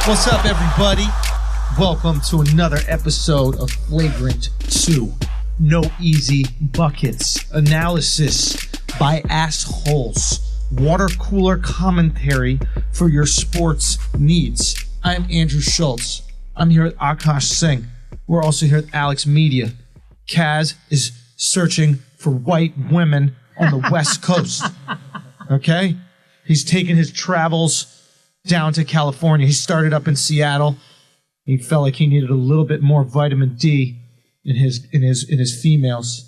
What's up, everybody? Welcome to another episode of Flagrant 2. No easy buckets. Analysis by assholes. Water cooler commentary for your sports needs. I'm Andrew Schulz. I'm here with Akaash Singh. We're also here with Alex Media. Kaz is searching for white women on the West Coast. Okay? He's taken his travels down to California. He started up in Seattle. He felt like he needed a little bit more vitamin D in his females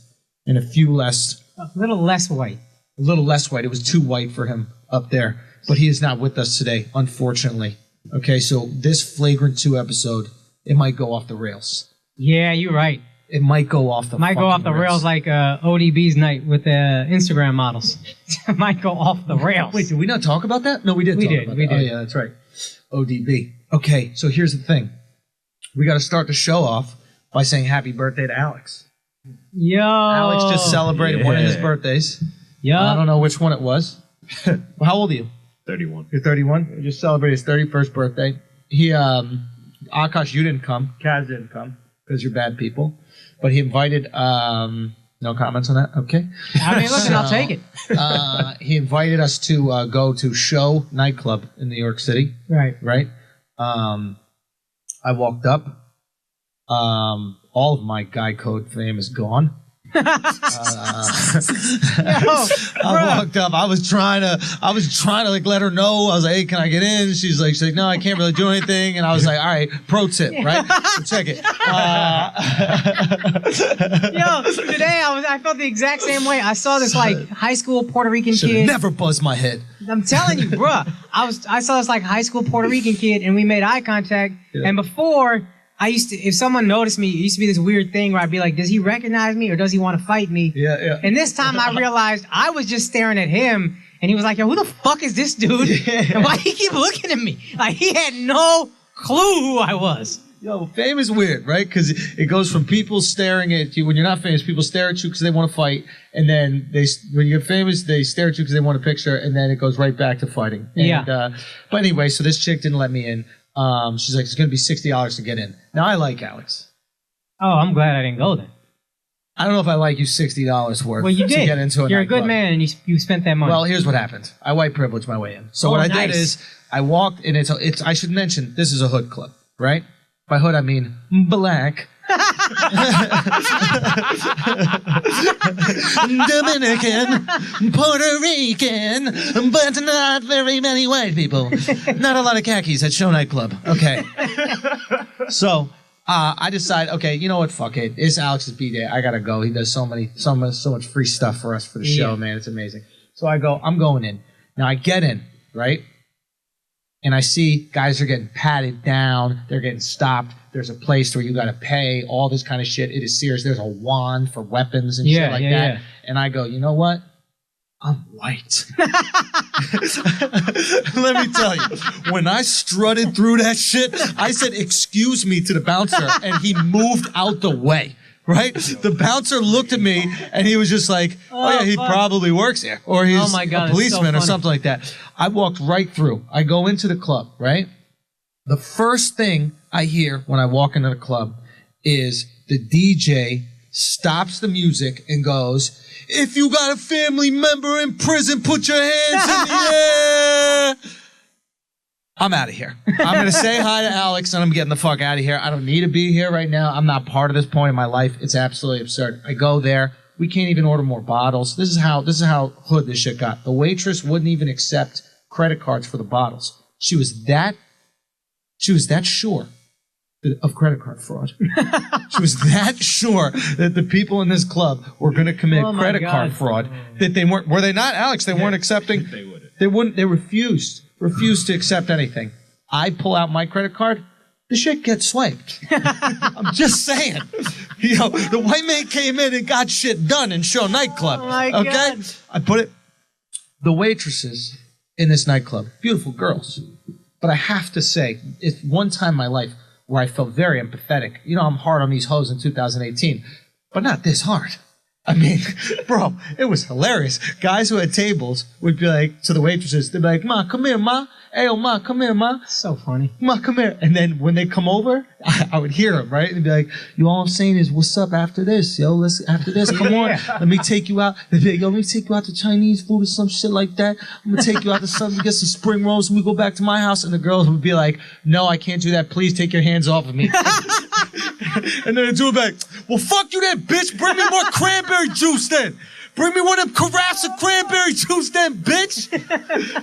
and a few less. A little less white. A little less white. It was too white for him up there. But he is not with us today, unfortunately. Okay, so this Flagrant 2 episode, it might go off the rails. Yeah, you're right. It might go off the rails like ODB's night with the Instagram models. It might go off the rails. Wait, did we not talk about that? No, we did talk about that. Oh, yeah, that's right. ODB. Okay, so here's the thing. We got to start the show off by saying happy birthday to Alex. Yo. Alex just celebrated one of his birthdays. Yeah. I don't know which one it was. Well, how old are you? 31. You're 31? He just celebrated his 31st birthday. Akaash, you didn't come. Kaz didn't come because you're bad people. But he invited, no comments on that? Okay. I mean, listen, I'll take it. He invited us to go to Show Nightclub in New York City. Right. Right? I walked up. All of my guy code fame is gone. I walked up. I was trying to like let her know. I was like, "Hey, can I get in?" She's like, "No, I can't really do anything." And I was like, "All right, pro tip, right? So check it." Yo, today I felt the exact same way. I saw this like high school Puerto Rican kid. Never buzzed my head. I'm telling you, bruh. I saw this like high school Puerto Rican kid, and we made eye contact. Yeah. And before, if someone noticed me, it used to be this weird thing where I'd be like, does he recognize me or does he want to fight me? Yeah. And this time I realized I was just staring at him, and he was like, yo, who the fuck is this dude? Yeah. And why he keep looking at me? Like, he had no clue who I was. Yo, fame is weird, right? Because it goes from people staring at you. When you're not famous, people stare at you because they want to fight. And then when you're famous, they stare at you because they want a picture. And then it goes right back to fighting. And, yeah. But anyway, so this chick didn't let me in. She's like, it's going to be $60 to get in. Now, I like Alex. Oh, I'm glad I didn't go then. I don't know if I like you $60 worth well, you did. to get into a You're nightclub. A good man, and you spent that money. Well, here's what happened. I white privileged my way in. So what I did is I walked, and it's. I should mention, this is a hood club, right? By hood, I mean black. Dominican, Puerto Rican, but not very many white people. Not a lot of khakis at Show Nightclub. Okay. So I decide, okay, you know what? Fuck it. It's Alex's B-Day. I gotta go. He does so much free stuff for us for the show, man. It's amazing. So I go, I'm going in. Now I get in, right? And I see guys are getting patted down. They're getting stopped. There's a place where you got to pay, all this kind of shit. It is serious. There's a wand for weapons and shit like that. Yeah. And I go, you know what? I'm white. Let me tell you, when I strutted through that shit, I said, excuse me to the bouncer, and he moved out the way. Right? The bouncer looked at me, and he was just like, oh yeah, he probably works here. Or he's a policeman or something like that. I walked right through. I go into the club, right? The first thing I hear when I walk into the club is the DJ stops the music and goes, if you got a family member in prison, put your hands in the air. I'm out of here. I'm going to say hi to Alex, and I'm getting the fuck out of here. I don't need to be here right now. I'm not part of this point in my life. It's absolutely absurd. I go there. We can't even order more bottles. This is how hood this shit got. The waitress wouldn't even accept credit cards for the bottles. She was that sure of credit card fraud. She was that sure that the people in this club were going to commit credit card fraud that they weren't. Were they not, Alex? They weren't accepting. They wouldn't. They wouldn't. They refused to accept anything. I pull out my credit card. The shit gets swiped. I'm just saying. You know, the white man came in and got shit done in Show Nightclub. Oh my God. I put it. The waitresses in this nightclub, beautiful girls. But I have to say, it's one time in my life where I felt very empathetic. You know, I'm hard on these hoes in 2018, but not this hard. I mean, bro, it was hilarious. Guys who had tables would be like, to the waitresses, they'd be like, Ma, come here, Ma. Hey, yo, Ma, come here, Ma. So funny. Ma, come here. And then when they come over, I would hear them, right? They'd be like, yo, all I'm saying is, what's up after this? Yo, after this, come on. Let me take you out. They'd be like, yo, let me take you out to Chinese food or some shit like that. I'm going to take you out to something, get some spring rolls, and we go back to my house. And the girls would be like, no, I can't do that. Please take your hands off of me. And then the dude would be like, well, fuck you then, bitch. Bring me more cranberry juice then. Bring me one of them carafes of cranberry juice then, bitch.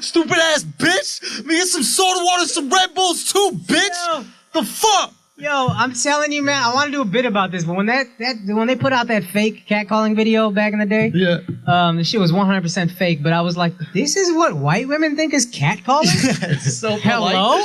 Stupid ass bitch. Let me get some soda water, some Red Bulls too, bitch. Yo. The fuck? Yo, I'm telling you, man, I want to do a bit about this, but when they put out that fake catcalling video back in the day, the shit was 100% fake, but I was like, this is what white women think is catcalling? It's so Hello?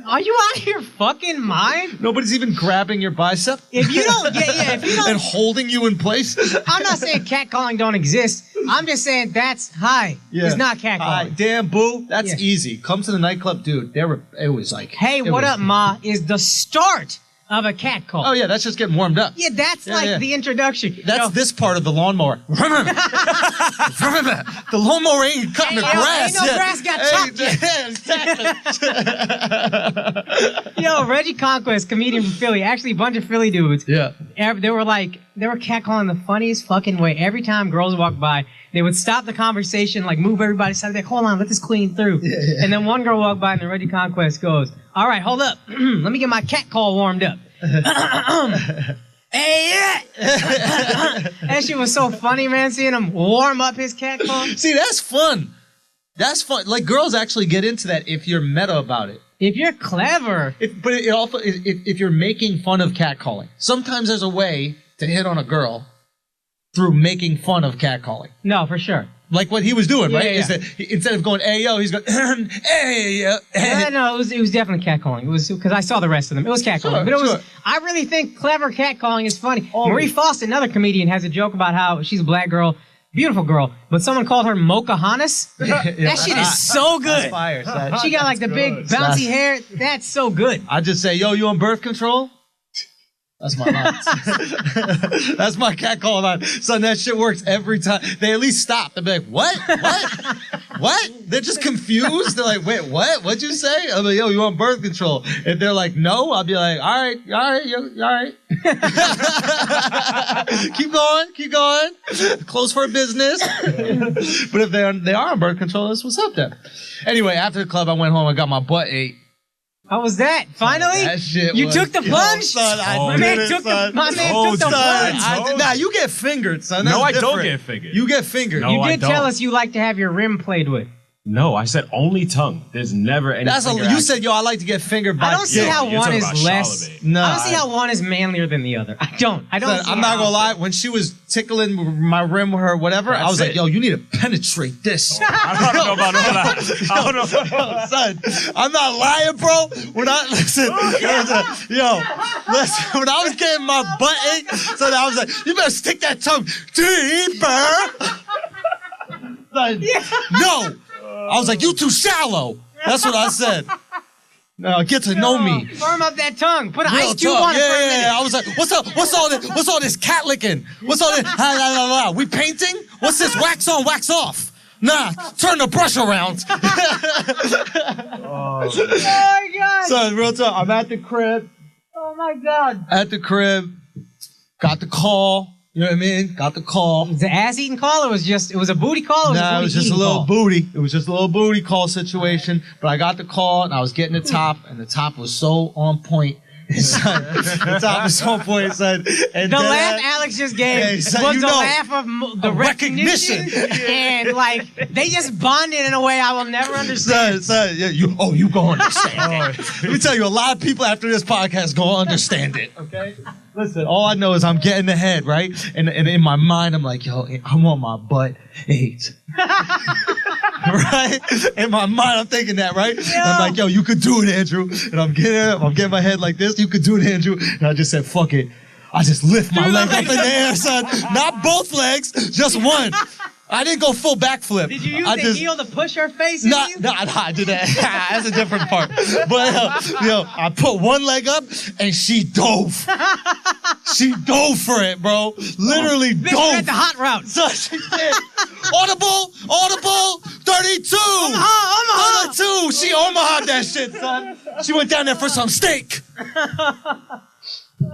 Are you out of your fucking mind? Nobody's even grabbing your bicep? If you don't, if you don't, and holding you in place? I'm not saying catcalling don't exist. I'm just saying it's not catcalling. Damn, boo. That's easy. Come to the nightclub, dude. It was like, hey, what up, Ma? Is the start of a catcall. Oh, yeah, that's just getting warmed up. Yeah, that's the introduction. That's this part of the lawnmower. The lawnmower ain't cutting the grass. Ain't no grass got chopped yet. Exactly. Yo, Reggie Conquest, comedian from Philly, actually a bunch of Philly dudes. Yeah. They were catcalling the funniest fucking way. Every time girls walked by, they would stop the conversation, like move everybody aside, like, hold on, let this clean through. Yeah. And then one girl walked by and the Reggie Conquest goes, all right, hold up. Let me get my cat call warmed up. Hey, yeah. That shit was so funny, man, seeing him warm up his cat call. See, that's fun. That's fun. Like, girls actually get into that if you're meta about it. If you're clever. But it also, if you're making fun of catcalling. Sometimes there's a way to hit on a girl through making fun of catcalling. No, for sure. Like what he was doing, right? Yeah. Is that instead of going, hey, yo, he's going, hey, yo. Yeah, no, it was definitely catcalling. It was because I saw the rest of them. It was catcalling. But it was. I really think clever catcalling is funny. Oh. Marie Foster, another comedian, has a joke about how she's a black girl, beautiful girl, but someone called her Mochahannes. That shit is so good. That's fire, son. She got like the big bouncy hair. That's so good. I just say, yo, you on birth control? That's my line. That's my catcall line. Son, that shit works every time. They at least stop. They'll be like, what? What? What? They're just confused. They're like, wait, what? What'd you say? I'm like, yo, you on birth control? If they're like, no, I'll be like, all right, all right. Keep going. Close for business. But if they are on birth control, that's what's up then. Anyway, after the club, I went home and got my butt ate. How was that? Finally? That shit you took the plunge? Son, my man took the plunge. Nah, you get fingered, son. No, I different. don't get fingered. You get fingered. No, you did tell us you like to have your rim played with. No, I said only tongue. There's never any. You said, yo, I like to get fingered by. I don't see how one is less. No, I don't see how one is manlier than the other. I don't. Son, I'm not gonna lie. When she was tickling my rim with her, whatever, I was like, yo, you need to penetrate this. I don't know about all that. I don't know. Son, I'm not lying, bro. When I listen, when I was getting my butt ate, so I was like, you better stick that tongue deeper. Son, no. I was like, you too shallow. That's what I said. Get to know me. Firm up that tongue. Put an ice cube on it for a minute. Yeah. I was like, what's up? What's all this cat licking? What's all this? We painting? What's this? Wax on, wax off? Nah, turn the brush around. Oh my God. So, real talk, I'm at the crib. Oh my God. At the crib. Got the call. You know what I mean? Got the call. Was it an ass-eating call or it was a booty call? Nah, it was just a little booty. It was just a little booty call situation. But I got the call and I was getting the top, and the top was so on point. The top was on point, son. And the laugh Alex just gave was the laugh of the recognition. And like, they just bonded in a way I will never understand. Son, you gonna understand it. Let me tell you, a lot of people after this podcast gonna understand it, okay? Listen, all I know is I'm getting ahead, right? And in my mind, I'm like, yo, I want my butt ate. Right? In my mind, I'm thinking that, right? And I'm like, yo, you could do it, Andrew. And I'm getting my head like this. You could do it, Andrew. And I just said, fuck it. I just lift my leg up in the air, son. Not both legs, just one. I didn't go full backflip. Did you use the heel to push her face? No, I did that. That's a different part. But I put one leg up and she dove. She dove for it, bro. Literally dove. At the hot route. So she did. Audible, 32. Omaha. 2. She Omaha'd that shit, son. She went down there for some steak.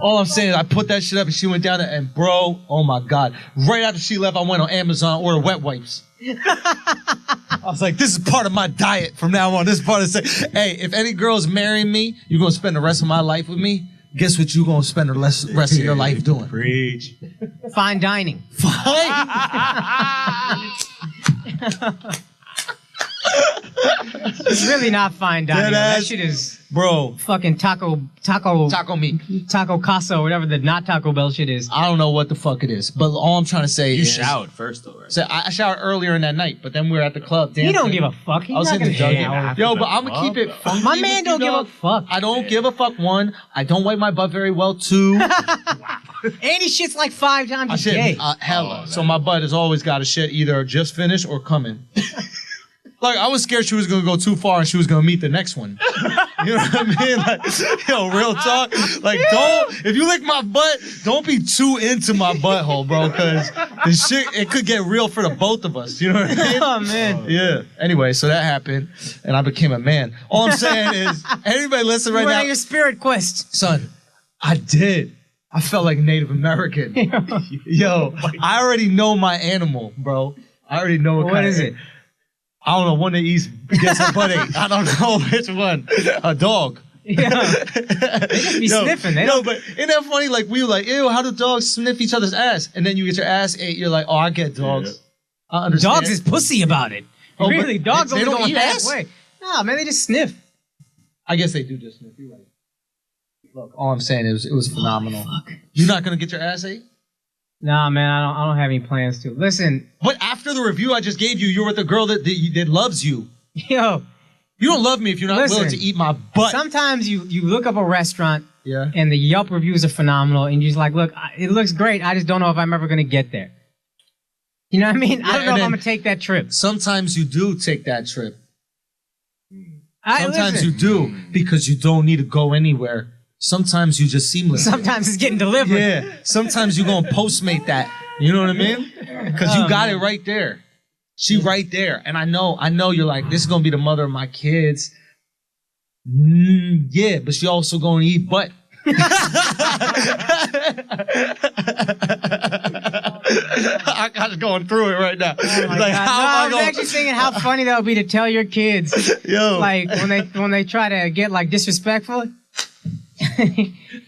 All I'm saying is I put that shit up and she went down there and bro, oh my God. Right after she left, I went on Amazon and ordered wet wipes. I was like, this is part of my diet from now on. This is part of the hey, if any girl's marrying me, you're going to spend the rest of my life with me. Guess what you're going to spend the rest of your life doing? Preach. Fine dining. Fine. It's really not fine dining. That shit is, bro, fucking taco meat, taco casa, whatever the not Taco Bell shit is. I don't know what the fuck it is, but all I'm trying to say is you showered first, though, right? So I showered earlier in that night, but then we were at the club dancing. He don't give a fuck. He's not gonna shower. Yo, but I'm gonna keep it funky. My man don't give a fuck. I don't give a fuck. 1, I don't wipe my butt very well. 2, and he shits like 5 times a day. Hella. So my butt has always got to shit either just finished or coming. Like, I was scared she was going to go too far and she was going to meet the next one. You know what I mean? Like, yo, real talk. Like, if you lick my butt, don't be too into my butthole, bro, because the shit, it could get real for the both of us. You know what I mean? Oh, man. Yeah. Anyway, so that happened, and I became a man. All I'm saying is, anybody listen right now. You went on your spirit quest. Son, I did. I felt like Native American. Yo, I already know my animal, bro. I already know what is it? I don't know. One that eats gets a butt ate. I don't know which one. A dog. Yeah. They just be sniffing. But isn't that funny? Like, we were like, ew, how do dogs sniff each other's ass? And then you get your ass ate. You're like, oh, I get dogs. Yeah. I understand. Dogs is pussy about it. Oh, really? Dogs they don't eat ass? halfway. No, man, they just sniff. I guess they do just sniff. You're right. Look, all I'm saying is it was phenomenal. Fuck. You're not going to get your ass ate? Nah, man, I don't have any plans to. Listen. But after the review I just gave you, you're with a girl that loves you. Yo. You don't love me if you're not willing to eat my butt. Sometimes you look up a restaurant and the Yelp reviews are phenomenal and you're just like, look, it looks great. I just don't know if I'm ever going to get there. You know what I mean? Yeah, I don't know if I'm going to take that trip. Sometimes you do take that trip. Sometimes you do because you don't need to go anywhere. Sometimes you just seamless. Sometimes it's getting delivered. Yeah. Sometimes you're going to Postmate that. You know what I mean? Because you got it right there. She right there. And I know you're like, this is going to be the mother of my kids. Yeah, but she also going to eat butt. Akaash going through it right now. Oh like, I was actually thinking how funny that would be to tell your kids. Yo. Like, when they try to get, like, disrespectful.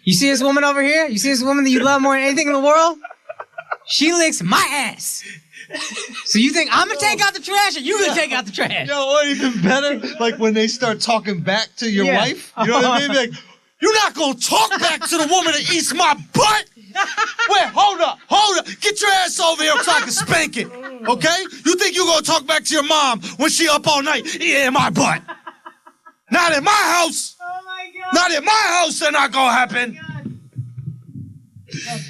You see this woman over here? You see this woman that you love more than anything in the world? She licks my ass. So you think I'm gonna take out the trash or you gonna take out the trash? Yo, or even better, like when they start talking back to your wife. You know what I mean? Like, you're not gonna talk back to the woman that eats my butt? Wait, hold up. Get your ass over here so I can spank it. Okay? You think you're gonna talk back to your mom when she up all night eating my butt? Not in my house. Oh my God. Not in my house, that's not gonna happen.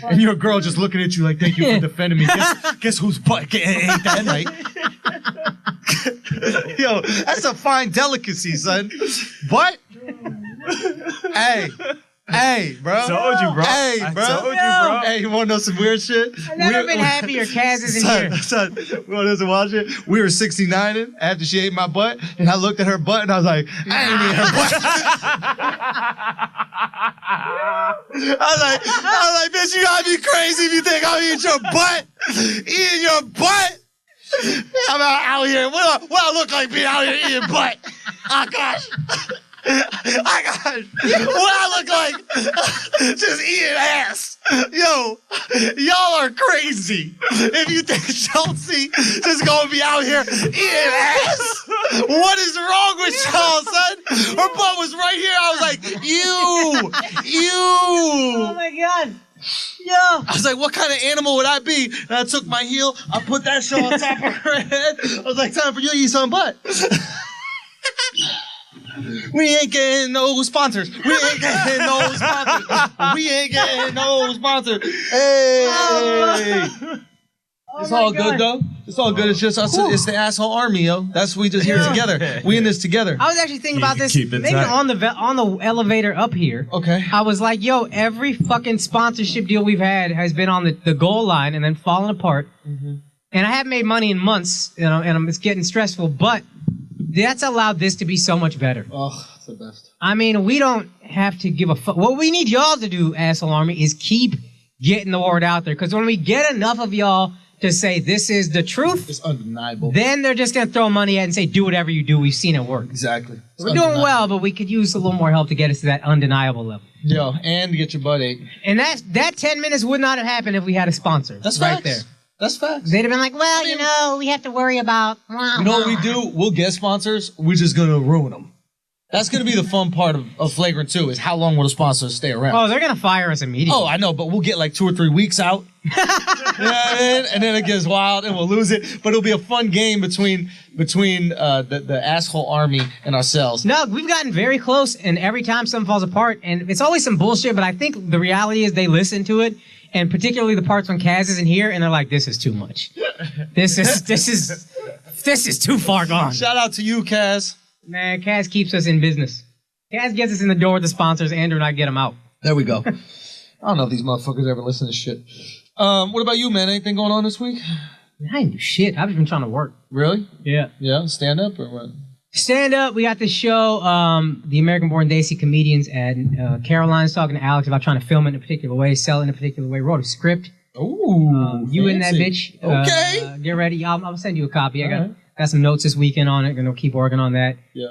And your girl just looking at you like, thank you for defending me. Guess whose butt ate that night? Yo, that's a fine delicacy, son. What? Hey, bro. Told you, bro. Hey, bro. I told you, bro. Hey, you want to know some weird shit? I've never been happier. Kaz isn't here. Son, you want to know some wild shit? We were 69ing after she ate my butt, and I looked at her butt, and I was like, I ain't eating her butt. I was like, bitch, you gotta be crazy if you think I'll eat your butt. Eating your butt? I'm out here. What do I look like being out here eating butt? Akaash. Akaash, what I look like? Just eating ass. Yo, y'all are crazy. If you think Chelsea is gonna be out here eating ass, what is wrong with y'all, son? Her butt was right here. I was like, ew. Oh my God. Yo. I was like, what kind of animal would I be? And I took my heel, I put that shit on top of her head. I was like, time for you to eat some butt. We ain't getting no sponsors. We ain't getting no sponsors. Hey. It's all good, though. It's all good. It's just us. It's the asshole army, yo. That's we just here together. We in this together. I was actually thinking about this Keep it maybe tight. on the elevator up here. Okay. I was like, yo, every fucking sponsorship deal we've had has been on the goal line and then fallen apart. Mm-hmm. And I haven't made money in months, and it's getting stressful. But that's allowed this to be so much better. Oh, it's the best. I mean, we don't have to give a fuck. What we need y'all to do, asshole army, is keep getting the word out there. Because when we get enough of y'all to say this is the truth, It's undeniable. then they're just going to throw money at it and say, do whatever you do. We've seen it work. Exactly. It's We're doing undeniable. well, but we could use a little more help to get us to that undeniable level. Yo, and to get your butt ate. And that 10 minutes would not have happened if we had a sponsor. That's right facts. there. That's facts. They'd have been like, well, we have to worry about... You know what we do? We'll get sponsors. We're just going to ruin them. That's going to be the fun part of Flagrant 2 is how long will the sponsors stay around? Oh, they're going to fire us immediately. Oh, I know, but we'll get like 2 or 3 weeks out. You know what I mean? And then it gets wild and we'll lose it. But it'll be a fun game between the asshole army and ourselves. No, we've gotten very close, and every time something falls apart, and it's always some bullshit, but I think the reality is they listen to it, and particularly the parts when Kaz isn't here, and they're like, this is too much. This is too far gone. Shout out to you, Kaz. Man, Kaz keeps us in business. Kaz gets us in the door with the sponsors. Andrew and I get them out. There we go. I don't know if these motherfuckers ever listen to shit. What about you, man? Anything going on this week? I ain't do shit. I've just been trying to work. Really? Yeah. Yeah? Stand up or what? Stand up. We got this show, the American-born Desi comedians, and Caroline's talking to Alex about trying to film it in a particular way, sell it in a particular way, wrote a script. Ooh, You in that fancy. bitch. Okay. Get ready. I'll send you a copy. I got Alright. got some notes this weekend on it. Gonna keep working on that. Yeah.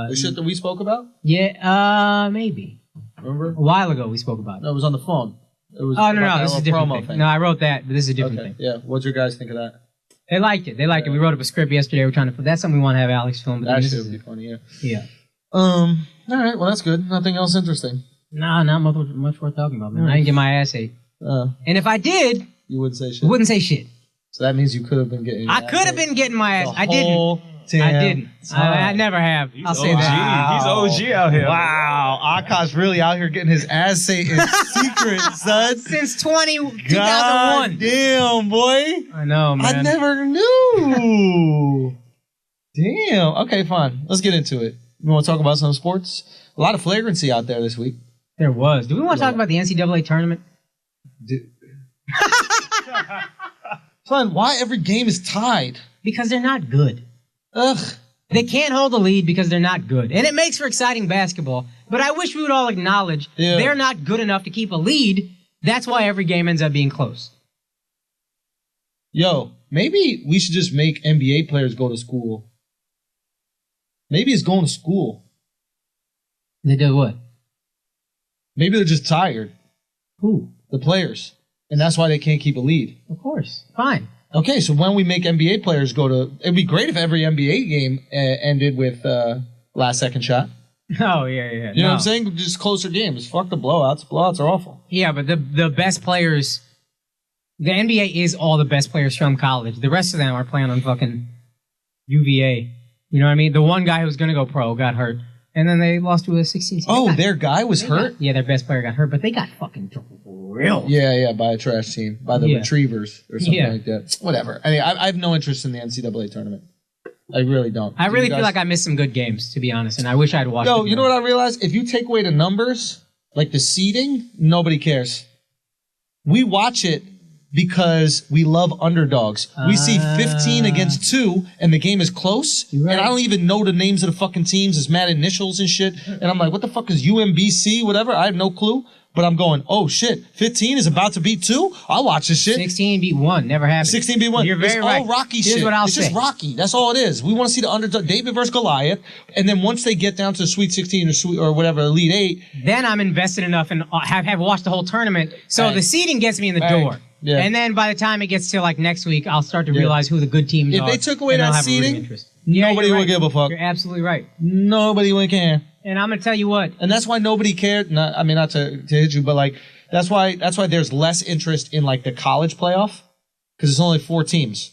The shit that we spoke about? Yeah, maybe. Remember? A while ago we spoke about it. No, it was on the phone. It was Oh, no, about that this is a little different promo thing. thing. No, I wrote that, but this is a different Okay. thing. Yeah. What'd your guys think of that? They liked it. We wrote up a script yesterday. We're trying to. That's something we want to have Alex film. But That this shit is would be funny, yeah. Yeah. All right. Well, that's good. Nothing else interesting. Nah, not much worth talking about, man. I didn't get my ass ate. And if I did, You wouldn't say shit. I wouldn't say shit. So that means you could have been getting. I could have been getting my ass. I didn't. Damn I didn't. I never have. I'll say that. He's OG out here. Wow, Akaash really out here getting his ass ate in secret, son. Since 2001. God damn, boy. I know, man. I never knew. Damn. Okay, fine. Let's get into it. You want to talk about some sports? A lot of flagrancy out there this week. There was. Do we want to talk about the NCAA tournament? Son, why every game is tied? Because they're not good. Ugh. They can't hold the lead because they're not good. And it makes for exciting basketball. But I wish we would all acknowledge they're not good enough to keep a lead. That's why every game ends up being close. Yo, maybe we should just make NBA players go to school. Maybe it's going to school. They do what? Maybe they're just tired. Who? The players. And that's why they can't keep a lead. Of course. Fine. Okay, so when we make NBA players go to... It'd be great if every NBA game ended with last second shot. Oh, yeah. You know what I'm saying? Just closer games. Fuck the blowouts. Blowouts are awful. Yeah, but the best players... The NBA is all the best players from college. The rest of them are playing on fucking UVA. You know what I mean? The one guy who was going to go pro got hurt. And then they lost to a 16 seed. Oh, their guy was hurt? Yeah, their best player got hurt, but they got fucking drilled. Yeah, by a trash team. By the Retrievers or something Yeah. like that. Whatever. I mean, I have no interest in the NCAA tournament. I really don't. I Do really you guys- feel like I missed some good games, to be honest, and I wish I'd watched Yo, it you know more. what I realized? If you take away the numbers, like the seeding, nobody cares. We watch it because we love underdogs. We see 15 against 2, and the game is close, You're right. and I don't even know the names of the fucking teams. It's mad initials and shit, and I'm like, what the fuck is UMBC, whatever? I have no clue, but I'm going, oh shit, 15 is about to beat 2? I'll watch this shit. 16 beat 1, never happened. 16 beat 1. You're very it's right. all Rocky Here's shit. what I'll it's just say. Rocky. That's all it is. We want to see the underdog, David versus Goliath, and then once they get down to Sweet 16 or whatever, Elite 8, Then I'm invested enough and have watched the whole tournament, so Right. the seeding gets me in the Right. door. Yeah. And then by the time it gets to like next week, I'll start to realize who the good teams are. If they took away and I'll that have a rooting seeding, interest. Yeah, nobody you're would right. give a fuck. You're absolutely right. Nobody would care. And I'm gonna tell you what. And that's why nobody cared. Not to hit you, but like that's why there's less interest in like the college playoff because it's only 4 teams.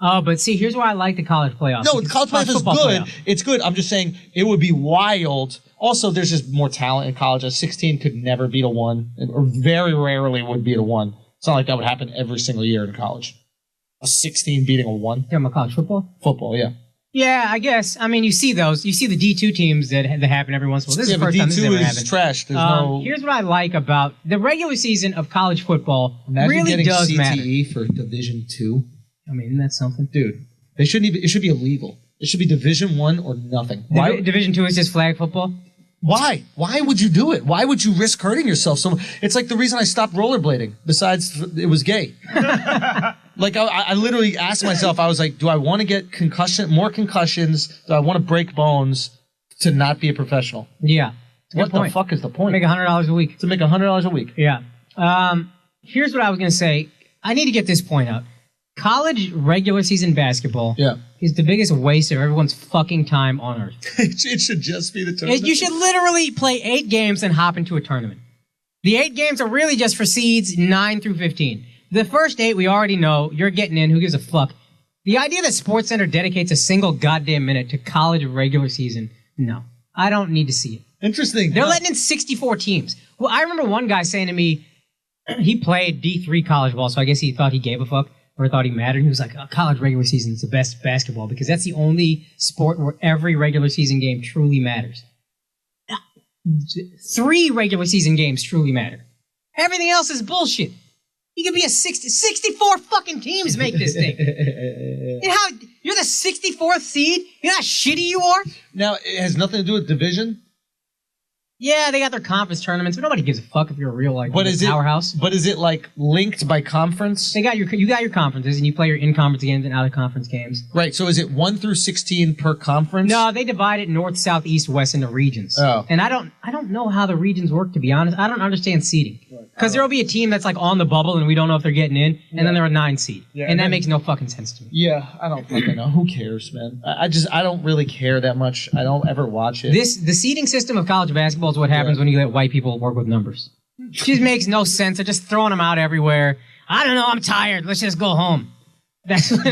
Oh, but see, here's why I like the college playoffs. No, the college playoff is football good. playoff. It's good. I'm just saying it would be wild. Also, there's just more talent in college. A 16 could never beat a 1, or very rarely would beat a 1. It's not like that would happen every single year in college. A 16 beating a 1? Talking about college football? Football, yeah. Yeah, I guess. I mean, you see those. You see the D2 teams that happen every once in a while. This is the first time this has ever happened. D2 is trash. There's no... Here's what I like about the regular season of college football. Really does matter. Imagine getting CTE for Division 2. I mean, isn't that something? Dude, they shouldn't even... It should be illegal. It should be Division 1 or nothing. Why? Division 2 is just flag football? Why? Why would you do it? Why would you risk hurting yourself so much? It's like the reason I stopped rollerblading, besides it was gay. Like, I literally asked myself, I was like, do I want to get more concussions? Do I want to break bones to not be a professional? Yeah. What the fuck is the point? Make $100 a week. To make $100 a week. Yeah. Here's what I was going to say. I need to get this point out. College regular season basketball is the biggest waste of everyone's fucking time on earth. It should just be the tournament. You should literally play 8 games and hop into a tournament. The 8 games are really just for seeds 9 through 15. The first 8 we already know. You're getting in. Who gives a fuck? The idea that SportsCenter dedicates a single goddamn minute to college regular season, no. I don't need to see it. Interesting. They're letting in 64 teams. Well, I remember one guy saying to me, he played D3 college ball, so I guess he thought he gave a fuck or thought he mattered. He was like, college regular season is the best basketball because that's the only sport where every regular season game truly matters. 3 regular season games truly matter. Everything else is bullshit. You could be 64 fucking teams make this thing. You know how you're the 64th seed? You know how shitty you are? Now, it has nothing to do with division? Yeah, they got their conference tournaments, but nobody gives a fuck if you're a real powerhouse. But is it like linked by conference? You got your conferences, and you play your in-conference games and out-of-conference games. Right. So is it 1 through 16 per conference? No, they divide it north, south, east, west into regions. Oh. And I don't know how the regions work, to be honest. I don't understand seeding. Because there will be a team that's like on the bubble, and we don't know if they're getting in, and then they're a 9 seed. Yeah, and that makes no fucking sense to me. Yeah, I don't fucking know. Who cares, man? I don't really care that much. I don't ever watch it. The seeding system of college basketball is what happens when you let white people work with numbers. It just makes no sense. They're just throwing them out everywhere. I don't know. I'm tired. Let's just go home. That's what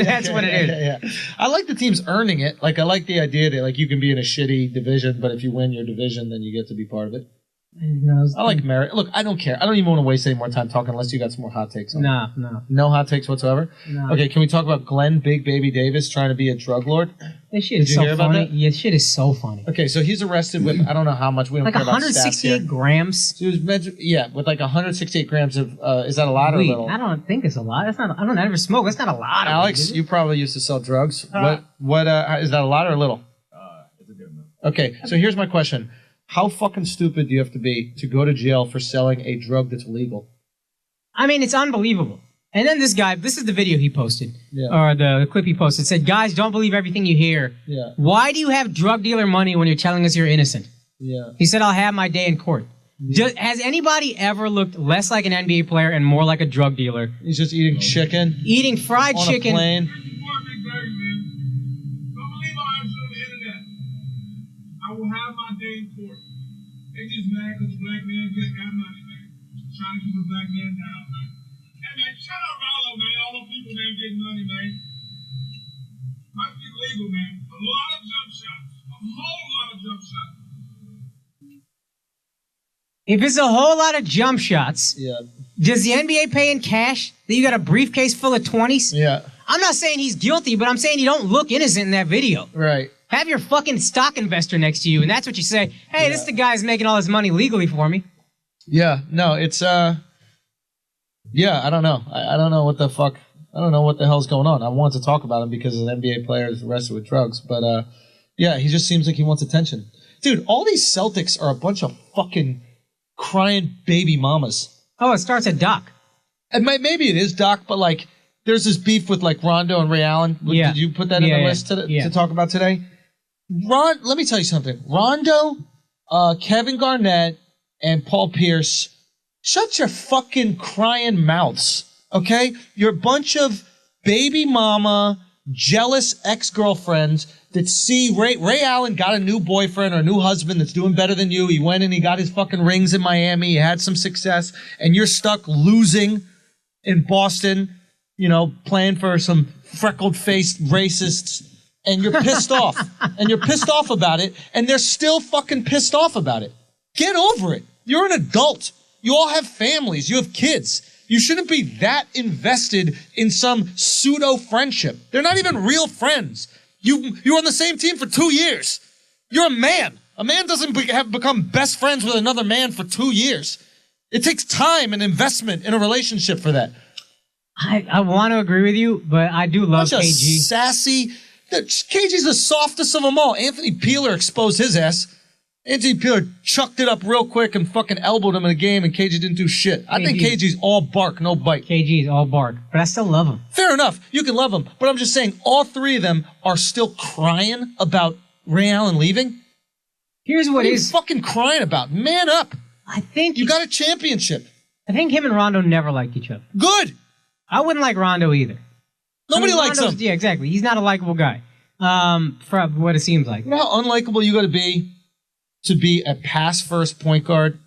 it is. Yeah. I like the teams earning it. Like, I like the idea that like you can be in a shitty division, but if you win your division, then you get to be part of it. I like merit. Look, I don't care. I don't even want to waste any more time talking unless you got some more hot takes on it. No. No hot takes whatsoever? No. Okay, can we talk about Glen Big Baby Davis trying to be a drug lord? This shit is so funny. Yeah, shit is so funny. Okay, so he's arrested with, I don't know how much. We don't like care about stats here. 168 grams? So he was with like 168 grams of, is that a lot or little? I don't think it's a lot. That's not. I don't ever smoke. That's not a lot. Alex, you probably used to sell drugs. What is that a lot or a little? It's a good amount. Okay, so here's my question. How fucking stupid do you have to be to go to jail for selling a drug that's legal? I mean, it's unbelievable. And then this guy, this is the video he posted, or the clip he posted, said, guys, don't believe everything you hear. Yeah. Why do you have drug dealer money when you're telling us you're innocent? Yeah. He said, I'll have my day in court. Yeah. Has anybody ever looked less like an NBA player and more like a drug dealer? He's just eating chicken. Eating fried on chicken. A plane. I will have my day in court. They just mad because the black man got money, man. Trying to keep a black man down, man. Hey, man, shut up, Rollo, man. All the people that getting money, man. Must be legal, man. A lot of jump shots. A whole lot of jump shots. If it's a whole lot of jump shots, does the NBA pay in cash that you got a briefcase full of 20s? Yeah. I'm not saying he's guilty, but I'm saying you don't look innocent in that video. Right. Have your fucking stock investor next to you, and that's what you say. Hey, this is the guy who's making all this money legally for me. Yeah, no, it's, I don't know. I don't know what the fuck, I don't know what the hell's going on. I wanted to talk about him because an NBA player is arrested with drugs, but, he just seems like he wants attention. Dude, all these Celtics are a bunch of fucking crying baby mamas. Oh, it starts at Doc. And maybe it is Doc, but, like, there's this beef with, like, Rondo and Ray Allen. Yeah. Did you put that in the list to talk about today? Let me tell you something. Rondo, Kevin Garnett, and Paul Pierce, shut your fucking crying mouths, okay? You're a bunch of baby mama, jealous ex-girlfriends that see Ray Allen got a new boyfriend or a new husband that's doing better than you. He went and he got his fucking rings in Miami. He had some success, and you're stuck losing in Boston, playing for some freckled-faced racists. And you're pissed off. And you're pissed off about it. And they're still fucking pissed off about it. Get over it. You're an adult. You all have families. You have kids. You shouldn't be that invested in some pseudo friendship. They're not even real friends. You were on the same team for 2 years. You're a man. A man doesn't become best friends with another man for 2 years. It takes time and investment in a relationship for that. I want to agree with you, but I do love Bunch of KG. sassy. KG's the softest of them all. Anthony Peeler exposed his ass. Anthony Peeler chucked it up real quick and fucking elbowed him in a game, and KG didn't do shit. I think KG's all bark, no bite. KG is all bark, but I still love him. Fair enough. You can love him. But I'm just saying, all three of them are still crying about Ray Allen leaving. Here's what are you is fucking crying about? Man up. I think you got a championship. I think him and Rondo never liked each other. Good. I wouldn't like Rondo either. Nobody likes him. Yeah, exactly. He's not a likable guy. For what it seems like. You know how unlikable you got to be a pass-first point guard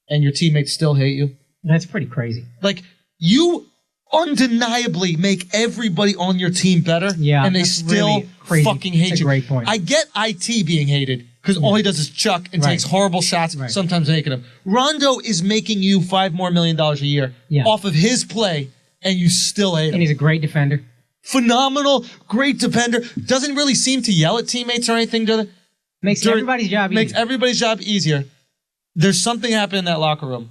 and your teammates still hate you? That's pretty crazy. Like, you undeniably make everybody on your team better, and they still really fucking hate that's you. A great point. I get IT being hated because all he does is chuck and takes horrible shots, sometimes making them. Rondo is making you $5 more million a year off of his play, and you still hate him. And he's a great defender. Phenomenal, great defender. Doesn't really seem to yell at teammates or anything, does it? Makes everybody's job easier. Makes everybody's job easier. There's something happening in that locker room.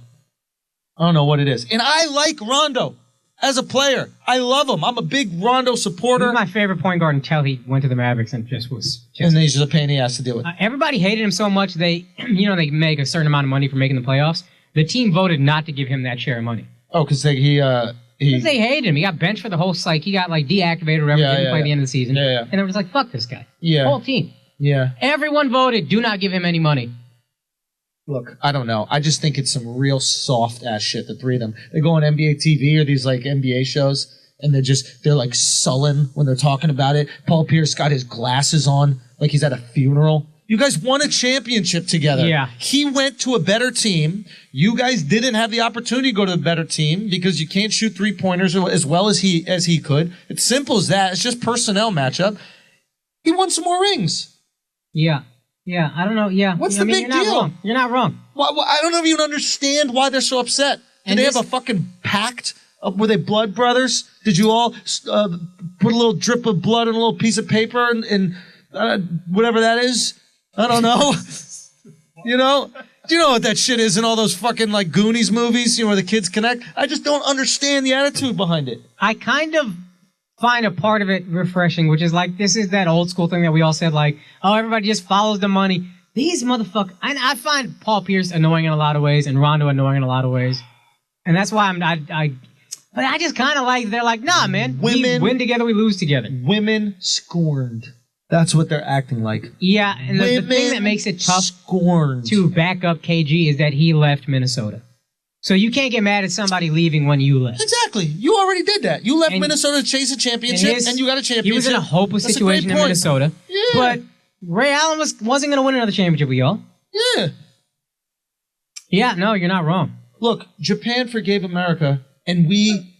I don't know what it is. And I like Rondo as a player. I love him. I'm a big Rondo supporter. He's my favorite point guard until he went to the Mavericks and just was... and then he's just a pain in the ass to deal with. Everybody hated him so much, they they make a certain amount of money for making the playoffs. The team voted not to give him that share of money. Oh, because they hated him. He got benched for the whole he got deactivated or whatever, didn't play the end of the season. And they were just like, fuck this guy. Yeah. Whole team. Yeah. Everyone voted, do not give him any money. Look, I don't know. I just think it's some real soft ass shit, the three of them. They go on NBA TV or these NBA shows, and they're like sullen when they're talking about it. Paul Pierce got his glasses on like he's at a funeral. You guys won a championship together. Yeah. He went to a better team. You guys didn't have the opportunity to go to the better team because you can't shoot three-pointers as well as he could. It's simple as that. It's just personnel matchup. He won some more rings. Yeah. Yeah, I don't know. Yeah. What's the big deal? You're not wrong. Well, I don't even understand why they're so upset. Did they have a fucking pact? Were they blood brothers? Did you all put a little drip of blood on a little piece of paper and whatever that is? I don't know. Do you know what that shit is in all those fucking Goonies movies, where the kids connect? I just don't understand the attitude behind it. I kind of find a part of it refreshing, which is this is that old school thing that we all said, oh, everybody just follows the money. These motherfuckers, I find Paul Pierce annoying in a lot of ways and Rondo annoying in a lot of ways. And that's why but I just kind of they're nah, man, we win together, we lose together. Women scorned. That's what they're acting like. Yeah, and the thing that makes it tough to back up KG is that he left Minnesota. So you can't get mad at somebody leaving when you left. Exactly. You already did that. You left Minnesota to chase a championship, and you got a championship. He was in a hopeless situation in Minnesota. Yeah. But Ray Allen wasn't going to win another championship with y'all. Yeah. Yeah, no, you're not wrong. Look, Japan forgave America, and we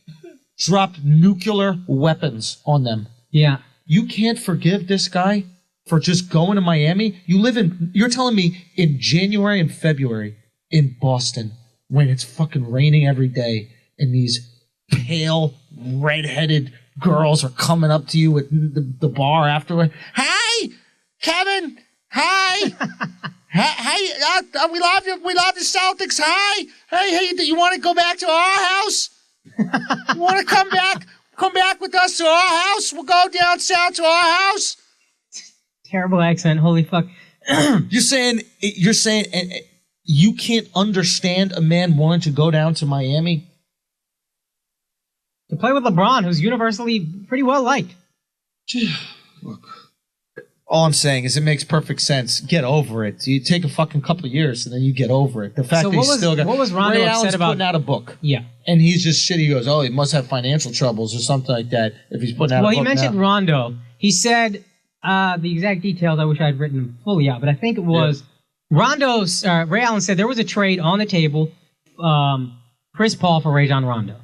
dropped nuclear weapons on them. Yeah. You can't forgive this guy for just going to Miami? You're telling me in January and February in Boston, when it's fucking raining every day and these pale, red-headed girls are coming up to you at the bar afterward. Hi, Kevin. Hi. Hey, we love you. We love the Celtics. Hi. Hey, you want to go back to our house? You want to come back? Come back with us to our house. We'll go down south to our house. Terrible accent. Holy fuck. You're saying you can't understand a man wanting to go down to Miami? To play with LeBron, who's universally pretty well liked. Look, all I'm saying is it makes perfect sense. Get over it. You take a fucking couple of years and then you get over it. The fact that he's still got... What was Rondo Ray upset Allen's about? Putting out a book. Yeah. And he's just shitty. He goes, he must have financial troubles or something like that if he's putting out a book. Well, he mentioned Rondo. He said the exact details I wish I had written fully out, but I think it was Ray Allen said there was a trade on the table, Chris Paul for Rajon Rondo.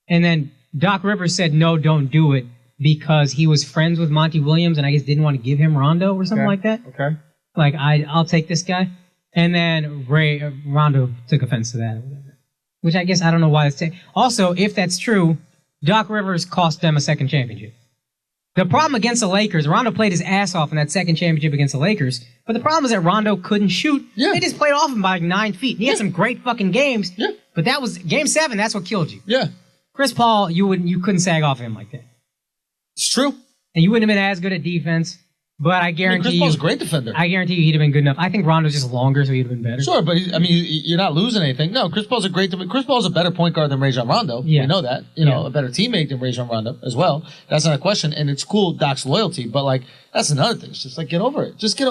And then Doc Rivers said, no, don't do it, because he was friends with Monty Williams and I guess didn't want to give him Rondo or something like that. Okay. I'll take this guy. And then Rondo took offense to that or whatever. Which I guess I don't know why that's... Also, if that's true, Doc Rivers cost them a second championship. The problem against the Lakers, Rondo played his ass off in that second championship against the Lakers, but the problem is that Rondo couldn't shoot. Yeah. They just played off him by like 9 feet. He had some great fucking games, Yeah. but that was Game 7, that's what killed you. Yeah. Chris Paul, you couldn't sag off him like that. It's true. And you wouldn't have been as good at defense, but I guarantee Chris Paul's a great defender. I guarantee you he'd have been good enough. I think Rondo's just longer, so he'd have been better. Sure, but you're not losing anything. No, Chris Paul's a great. Chris Paul's a better point guard than Rajon Rondo. Yeah. We know that. A better teammate than Rajon Rondo as well. That's not a question, and it's cool Doc's loyalty. But like, that's another thing. It's just like get over it. Just get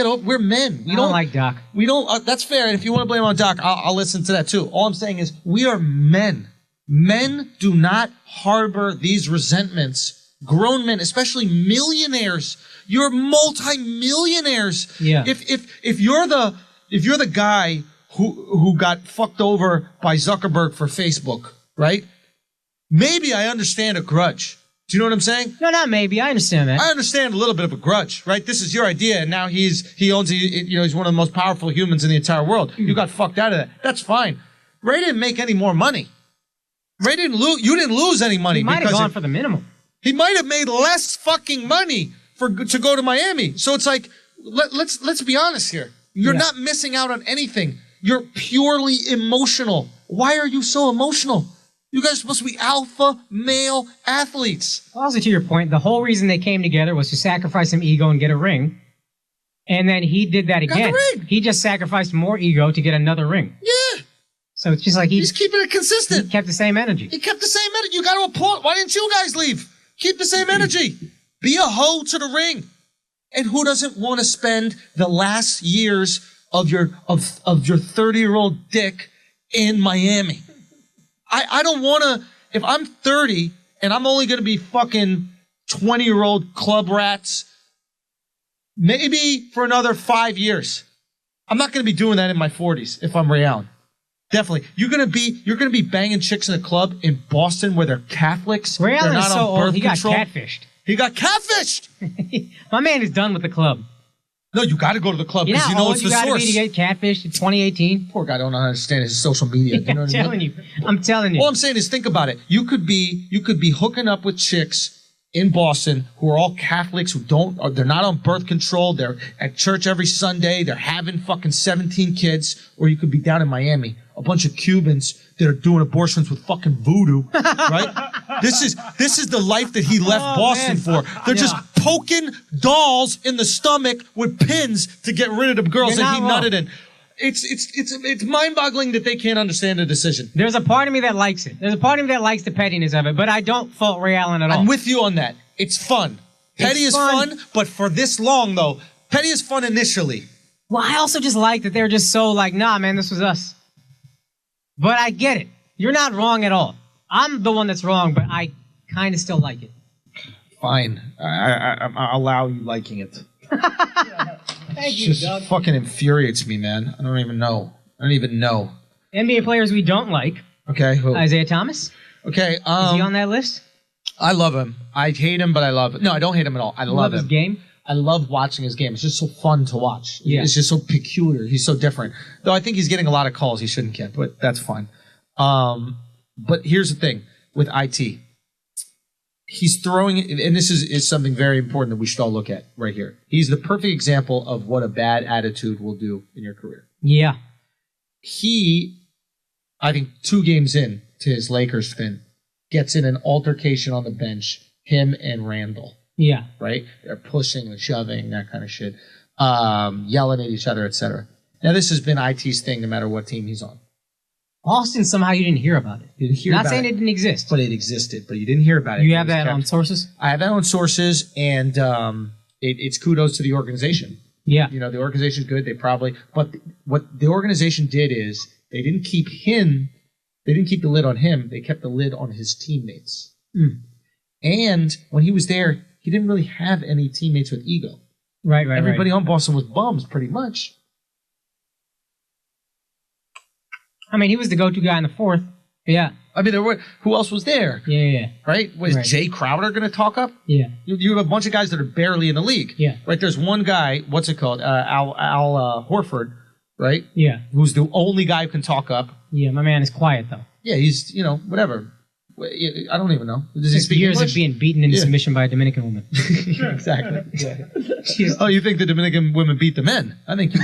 over. We're men. I don't like Doc. We don't. That's fair. And if you want to blame on Doc, I'll listen to that too. All I'm saying is we are men. Men do not harbor these resentments. Grown men, especially millionaires. You're multi-millionaires. Yeah. If you're the guy who got fucked over by Zuckerberg for Facebook, right? Maybe I understand a grudge. Do you know what I'm saying? No, not maybe. I understand that. I understand a little bit of a grudge, right? This is your idea, and now he owns he's one of the most powerful humans in the entire world. You got fucked out of that. That's fine. Ray didn't make any more money. Ray didn't lose. You didn't lose any money. He might have gone for the minimum. He might have made less fucking money to go to Miami. So it's like, let's be honest here. You're not missing out on anything. You're purely emotional. Why are you so emotional? You guys are supposed to be alpha male athletes. Also, to your point, the whole reason they came together was to sacrifice some ego and get a ring. And then he did that again. Got the ring. He just sacrificed more ego to get another ring. Yeah. So it's just like he's keeping it consistent. He kept the same energy. He kept the same energy. You got to applaud. Why didn't you guys leave? Keep the same energy. Be a hoe to the ring. And who doesn't want to spend the last years of your 30-year-old dick in Miami? I don't want to. If I'm 30 and I'm only going to be fucking 20-year-old club rats, maybe for another 5 years. I'm not going to be doing that in my 40s if I'm Ray Allen. Definitely. You're gonna be banging chicks in a club in Boston where they're Catholics. Ray Allen is so old, he got control. catfished. He got catfished! My man is done with the club. No, you gotta go to the club You know because you how know old it's you the gotta source. be to get catfished in 2018? Poor guy don't understand his social media. You know what I mean? I'm telling you. All I'm saying is think about it. You could be hooking up with chicks in Boston who are all Catholics they're not on birth control, they're at church every Sunday, they're having fucking 17 kids, or you could be down in Miami, a bunch of Cubans that are doing abortions with fucking voodoo, right? This is the life that he left Boston for. They're just poking dolls in the stomach with pins to get rid of the girls that he nutted in. It's mind-boggling that they can't understand the decision. There's a part of me that likes it. There's a part of me that likes the pettiness of it, but I don't fault Ray Allen at all. I'm with you on that. It's fun. Petty is fun, but for this long, though, petty is fun initially. Well, I also just like that they're just so like, nah, man, this was us. But I get it. You're not wrong at all. I'm the one that's wrong, but I kind of still like it. Fine. I'll allow you liking it. Thank you, Doug. Fucking infuriates me, man. I don't even know. NBA players we don't like. Okay. Who? Isaiah Thomas. Okay. Is he on that list? I love him. I hate him, but I love him. No, I don't hate him at all. I love him. His game? I love watching his game. It's just so fun to watch. Yeah. It's just so peculiar. He's so different. Though I think he's getting a lot of calls he shouldn't get, but that's fine. But here's the thing with IT. He's throwing, and this is something very important that we should all look at right here. He's the perfect example of what a bad attitude will do in your career. Yeah. He, I think 2 games in to his Lakers stint, gets in an altercation on the bench, him and Randall. Yeah. Right? They're pushing and shoving, that kind of shit. Yelling at each other, etc. Now, this has been IT's thing no matter what team he's on. Austin, somehow you didn't hear about it. You didn't hear Not about saying it, it didn't exist. but it existed. But you didn't hear about it. You have that on sources? I have that on sources, and it's kudos to the organization. Yeah. You know, the organization's good. But what the organization did is they didn't keep the lid on him. They kept the lid on his teammates. Mm. And when he was there, he didn't really have any teammates with ego. Right. Everybody on Boston was bums, pretty much. I mean, he was the go-to guy in the fourth. Yeah. I mean, who else was there? Yeah. Right? Was Jay Crowder going to talk up? Yeah. You have a bunch of guys that are barely in the league. Yeah. Right? There's one guy, what's it called? Al Horford, right? Yeah. Who's the only guy who can talk up. Yeah, my man is quiet, though. Yeah, he's, whatever. I don't even know. Does he 6 speak years English? of being beaten into submission by a Dominican woman. Exactly. Yeah. Oh, you think the Dominican women beat the men? I think you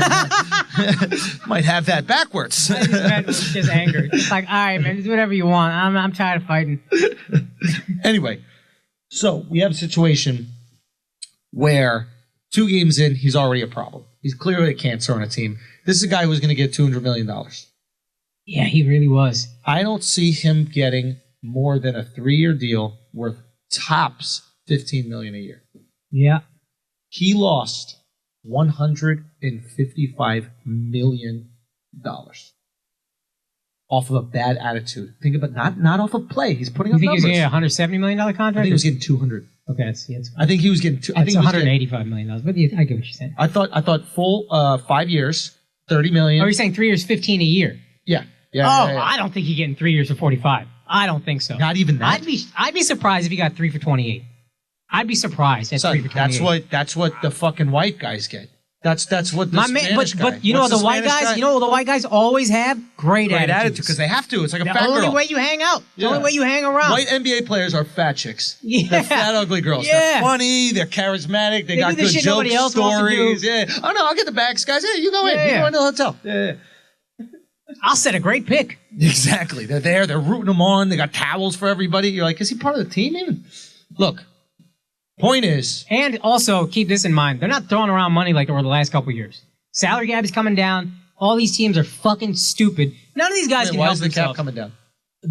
might have that backwards. I just meant was just anger. It's like, all right, man, do whatever you want. I'm tired of fighting. Anyway, so we have a situation where 2 games in, he's already a problem. He's clearly a cancer on a team. This is a guy who's going to get $200 million. Yeah, he really was. I don't see him getting more than a 3-year deal worth tops $15 million a year. Yeah. He lost $155 million off of a bad attitude. Think about not off of play. He's putting You up think numbers. he was getting a $170 million contract? I think he was getting 200. Okay, that's I think he was getting. I think it's he was getting, $185 million. But yeah, I get what you're saying. I thought full 5 years, $30 million. Oh, you're saying 3 years, 15 a year? Yeah. I don't think he's getting 3 years for 45. I don't think so. Not even that. I'd be surprised if he got 3 for 28. I'd be surprised at 3 for 28. That's what the fucking white guys get. That's what the Spanish guy. But you know the white guys. You know what the white guys always have? Great attitude because they have to. It's like a the fat only girl. way you hang out. The only way you hang around. White NBA players are fat chicks. Yeah. They're fat, ugly girls. Yeah. They're funny. They're charismatic. They got do the good shit joke nobody else wants to stories. do. Yeah. Oh no, I'll get the bags, guys. Hey, you go in. You Yeah. go into the hotel. Yeah. I'll set a great pick. Exactly. They're there. They're rooting them on. They got towels for everybody. You're like, is he part of the team even? Look, point is. And also, keep this in mind. They're not throwing around money like they were the last couple years. Salary cap is coming down. All these teams are fucking stupid. None of these guys can why help is the themselves. cap coming down?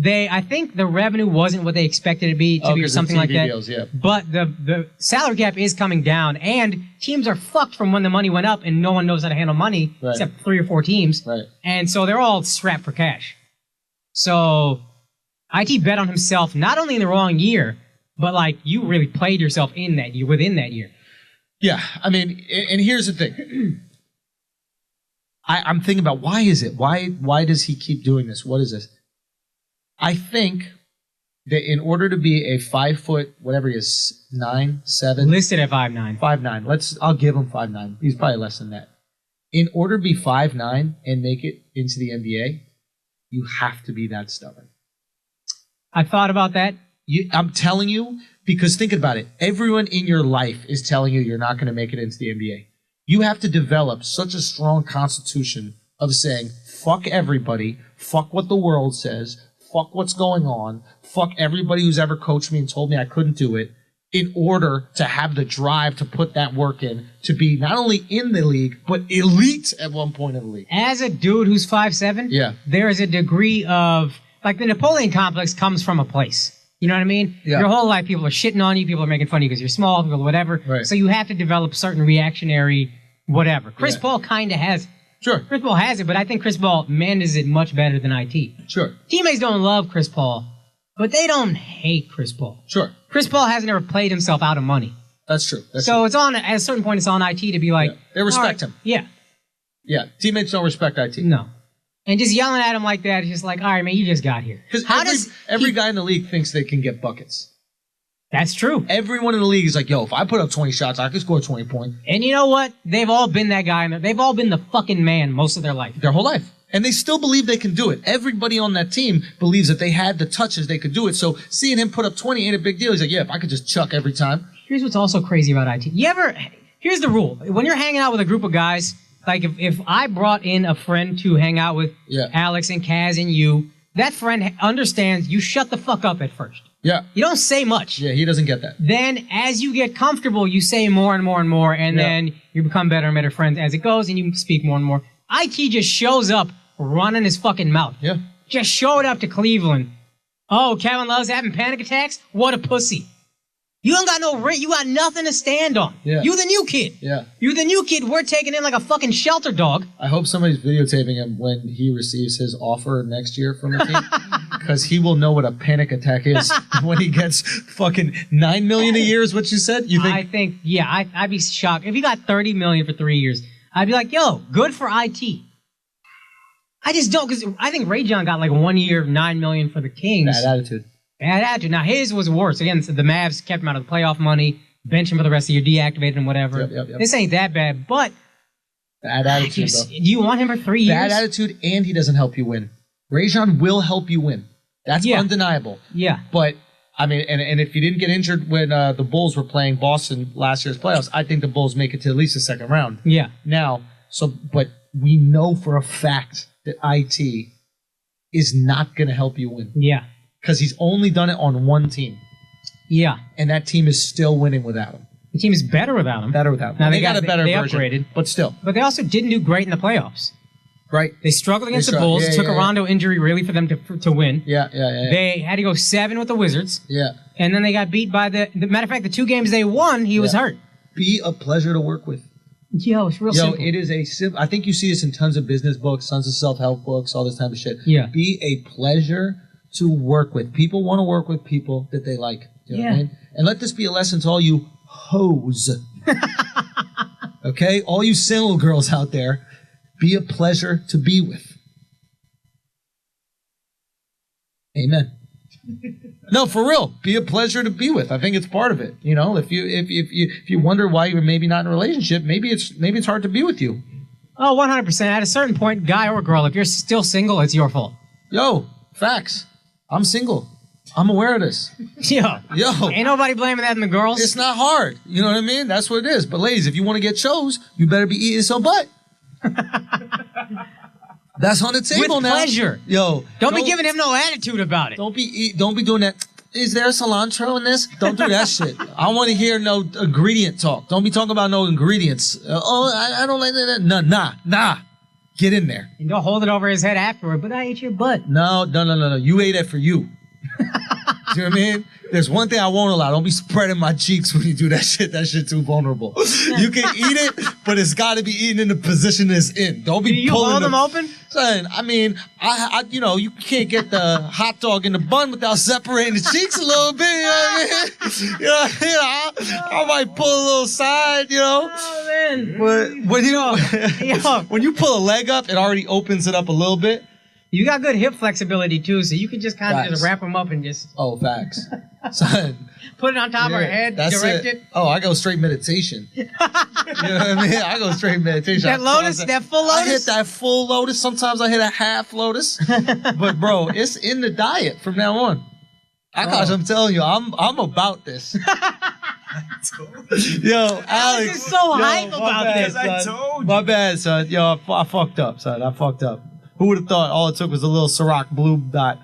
I think the revenue wasn't what they expected it to be, or something like that. Deals, yeah. But the salary cap is coming down, and teams are fucked from when the money went up, and no one knows how to handle money except 3 or 4 teams. Right. And so they're all strapped for cash. So IT bet on himself not only in the wrong year, but like you really played yourself in that year, within that year. Yeah, I mean, and here's the thing. I'm thinking about why is it? Why does he keep doing this? What is this? I think that in order to be a 5 foot, whatever he is, 9, 7, Listed at 5'9". 5'9". I'll give him 5'9". He's probably less than that. In order to be 5'9" and make it into the NBA, you have to be that stubborn. I thought about that. I'm telling you, because think about it. Everyone in your life is telling you you're not going to make it into the NBA. You have to develop such a strong constitution of saying, fuck everybody, fuck what the world says, fuck what's going on, fuck everybody who's ever coached me and told me I couldn't do it, in order to have the drive to put that work in, to be not only in the league, but elite at one point in the league. As a dude who's 5'7", Yeah. there is a degree of, like the Napoleon complex comes from a place. You know what I mean? Yeah. Your whole life, people are shitting on you, people are making fun of you because you're small, people whatever. Right. So you have to develop certain reactionary whatever. Chris Yeah. Paul kind of has it. Sure. Chris Paul has it, but I think Chris Paul manages it much better than IT. Sure. Teammates don't love Chris Paul, but they don't hate Chris Paul. Sure. Chris Paul hasn't ever played himself out of money. That's true. So it's on, at a certain point, it's on IT to be like... Yeah. They respect all right, him. Yeah. Yeah. Teammates don't respect IT. No. And just yelling at him like that, it's just like, all right, man, you just got here. Because every guy in the league thinks they can get buckets. That's true. Everyone in the league is like, yo, if I put up 20 shots, I can score 20 points. And you know what? They've all been that guy. They've all been the fucking man most of their life. Their whole life. And they still believe they can do it. Everybody on that team believes that they had the touches, they could do it. So seeing him put up 20 ain't a big deal. He's like, yeah, if I could just chuck every time. Here's what's also crazy about IT. Here's the rule. When you're hanging out with a group of guys, like if I brought in a friend to hang out with Alex and Kaz and you, that friend understands you shut the fuck up at first. Yeah. You don't say much. Yeah, he doesn't get that. Then as you get comfortable, you say more and more and more, and then you become better and better friends as it goes, and you speak more and more. IT just shows up running his fucking mouth. Yeah. Just showed up to Cleveland. Oh, Kevin Love's having panic attacks? What a pussy. You don't got no you got nothing to stand on. Yeah. You the new kid. Yeah. You the new kid. We're taking in like a fucking shelter dog. I hope somebody's videotaping him when he receives his offer next year from the team. Because he will know what a panic attack is when he gets fucking $9 million a year is what you said? You think? I think, yeah, I'd be shocked. If he got $30 million for 3 years, I'd be like, yo, good for IT. I just don't, because I think Ray John got like 1 year, $9 million for the Kings. Bad attitude. Bad attitude. Now, his was worse. Again, the Mavs kept him out of the playoff money, bench him for the rest of the year, deactivated him, whatever. Yep. This ain't that bad, but Bad attitude, bro. Do you want him for 3 years? Bad attitude, and he doesn't help you win. Rajon will help you win. That's undeniable. Yeah. But, I mean, and if he didn't get injured when the Bulls were playing Boston last year's playoffs, I think the Bulls make it to at least the second round. Yeah. Now, but we know for a fact that IT is not going to help you win. Yeah. Because he's only done it on one team. Yeah. And that team is still winning without him. The team is better without him. Better without him. Now they got a better they version. Upgraded. But still. But they also didn't do great in the playoffs. Right. They struggled against the Bulls. Took a Rondo injury really for them to win. Yeah. They had to go 7 with the Wizards. Yeah. And then they got beat by the matter of fact, the 2 games they won, he was hurt. Be a pleasure to work with. Yo, it's real simple. It is a simple. I think you see this in tons of business books, tons of self-help books, all this type of shit. Yeah. Be a pleasure to work with. People want to work with people that they like. You know what I mean? And let this be a lesson to all you hoes. Okay? All you single girls out there, be a pleasure to be with. Amen. No, for real. Be a pleasure to be with. I think it's part of it. You know, if you wonder why you're maybe not in a relationship, maybe it's hard to be with you. Oh, 100%. At a certain point, guy or girl, if you're still single, it's your fault. Yo, facts. I'm single. I'm aware of this. Yo. Ain't nobody blaming that on the girls. It's not hard. You know what I mean? That's what it is. But ladies, if you want to get chose, you better be eating some butt. That's on the table with now. With pleasure. Yo. Don't be giving him no attitude about it. Don't be doing that. Is there cilantro in this? Don't do that shit. I want to hear no ingredient talk. Don't be talking about no ingredients. I don't like that. Nah. Get in there. And don't hold it over his head afterward, but I ate your butt. No. You ate it for you. Do you know what I mean? There's one thing I won't allow. Don't be spreading my cheeks when you do that shit. That shit too vulnerable. You can eat it, but it's got to be eaten in the position it's in. Don't be you pulling hold them open? Son, I mean, I you can't get the hot dog in the bun without separating the cheeks a little bit. You know what I mean? I might pull a little side, you know. Oh, man. But when you pull a leg up, it already opens it up a little bit. You got good hip flexibility, too, so you can just kind of just wrap them up and just... Oh, facts. Son. Put it on top of her head, direct it. Oh, I go straight meditation. You know what I mean? I go straight meditation. That lotus, that full lotus? I hit that full lotus. Sometimes I hit a half lotus. But, bro, it's in the diet from now on. Akaash, I'm telling you, I'm about this. Yo, Alex is so hype about this. I told you. My bad, son. Yo, I fucked up, son. I fucked up. Who would have thought all it took was a little Ciroc blue dot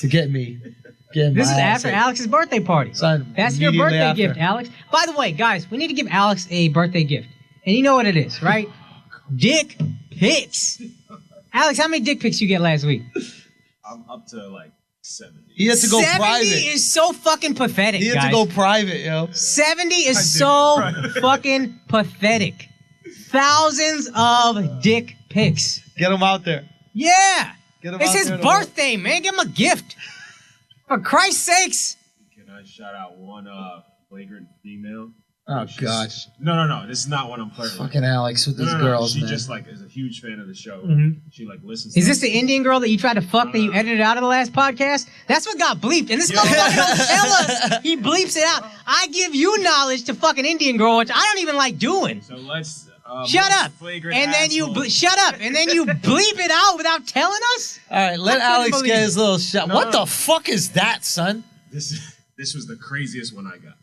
to get me? This is after Alex's birthday party. Son, that's your birthday gift, Alex. By the way, guys, we need to give Alex a birthday gift. And you know what it is, right? Dick pics. Alex, how many dick pics you get last week? I'm up to like 70. He had to go 70 private. 70 is so fucking pathetic, He had to go private, yo. 70 is so fucking pathetic. Thousands of dick pics. Get him out there. Yeah. Get him it's out his there birthday, man. Give him a gift. For Christ's sakes. Can I shout out one flagrant female? Oh, gosh. No. This is not one I'm flirting with. Fucking Alex with these girls, She man. just like is a huge fan of the show. Mm-hmm. She like listens. Is this the Indian girl that you tried to fuck that you edited out of the last podcast? That's what got bleeped. And this motherfucker don't tell us. He bleeps it out. I give you knowledge to fucking Indian girl, which I don't even like doing. So let's... shut up. And then shut up. And then you bleep it out without telling us? All right, let Alex get his little shot. What the fuck is that, son? This was the craziest one I got.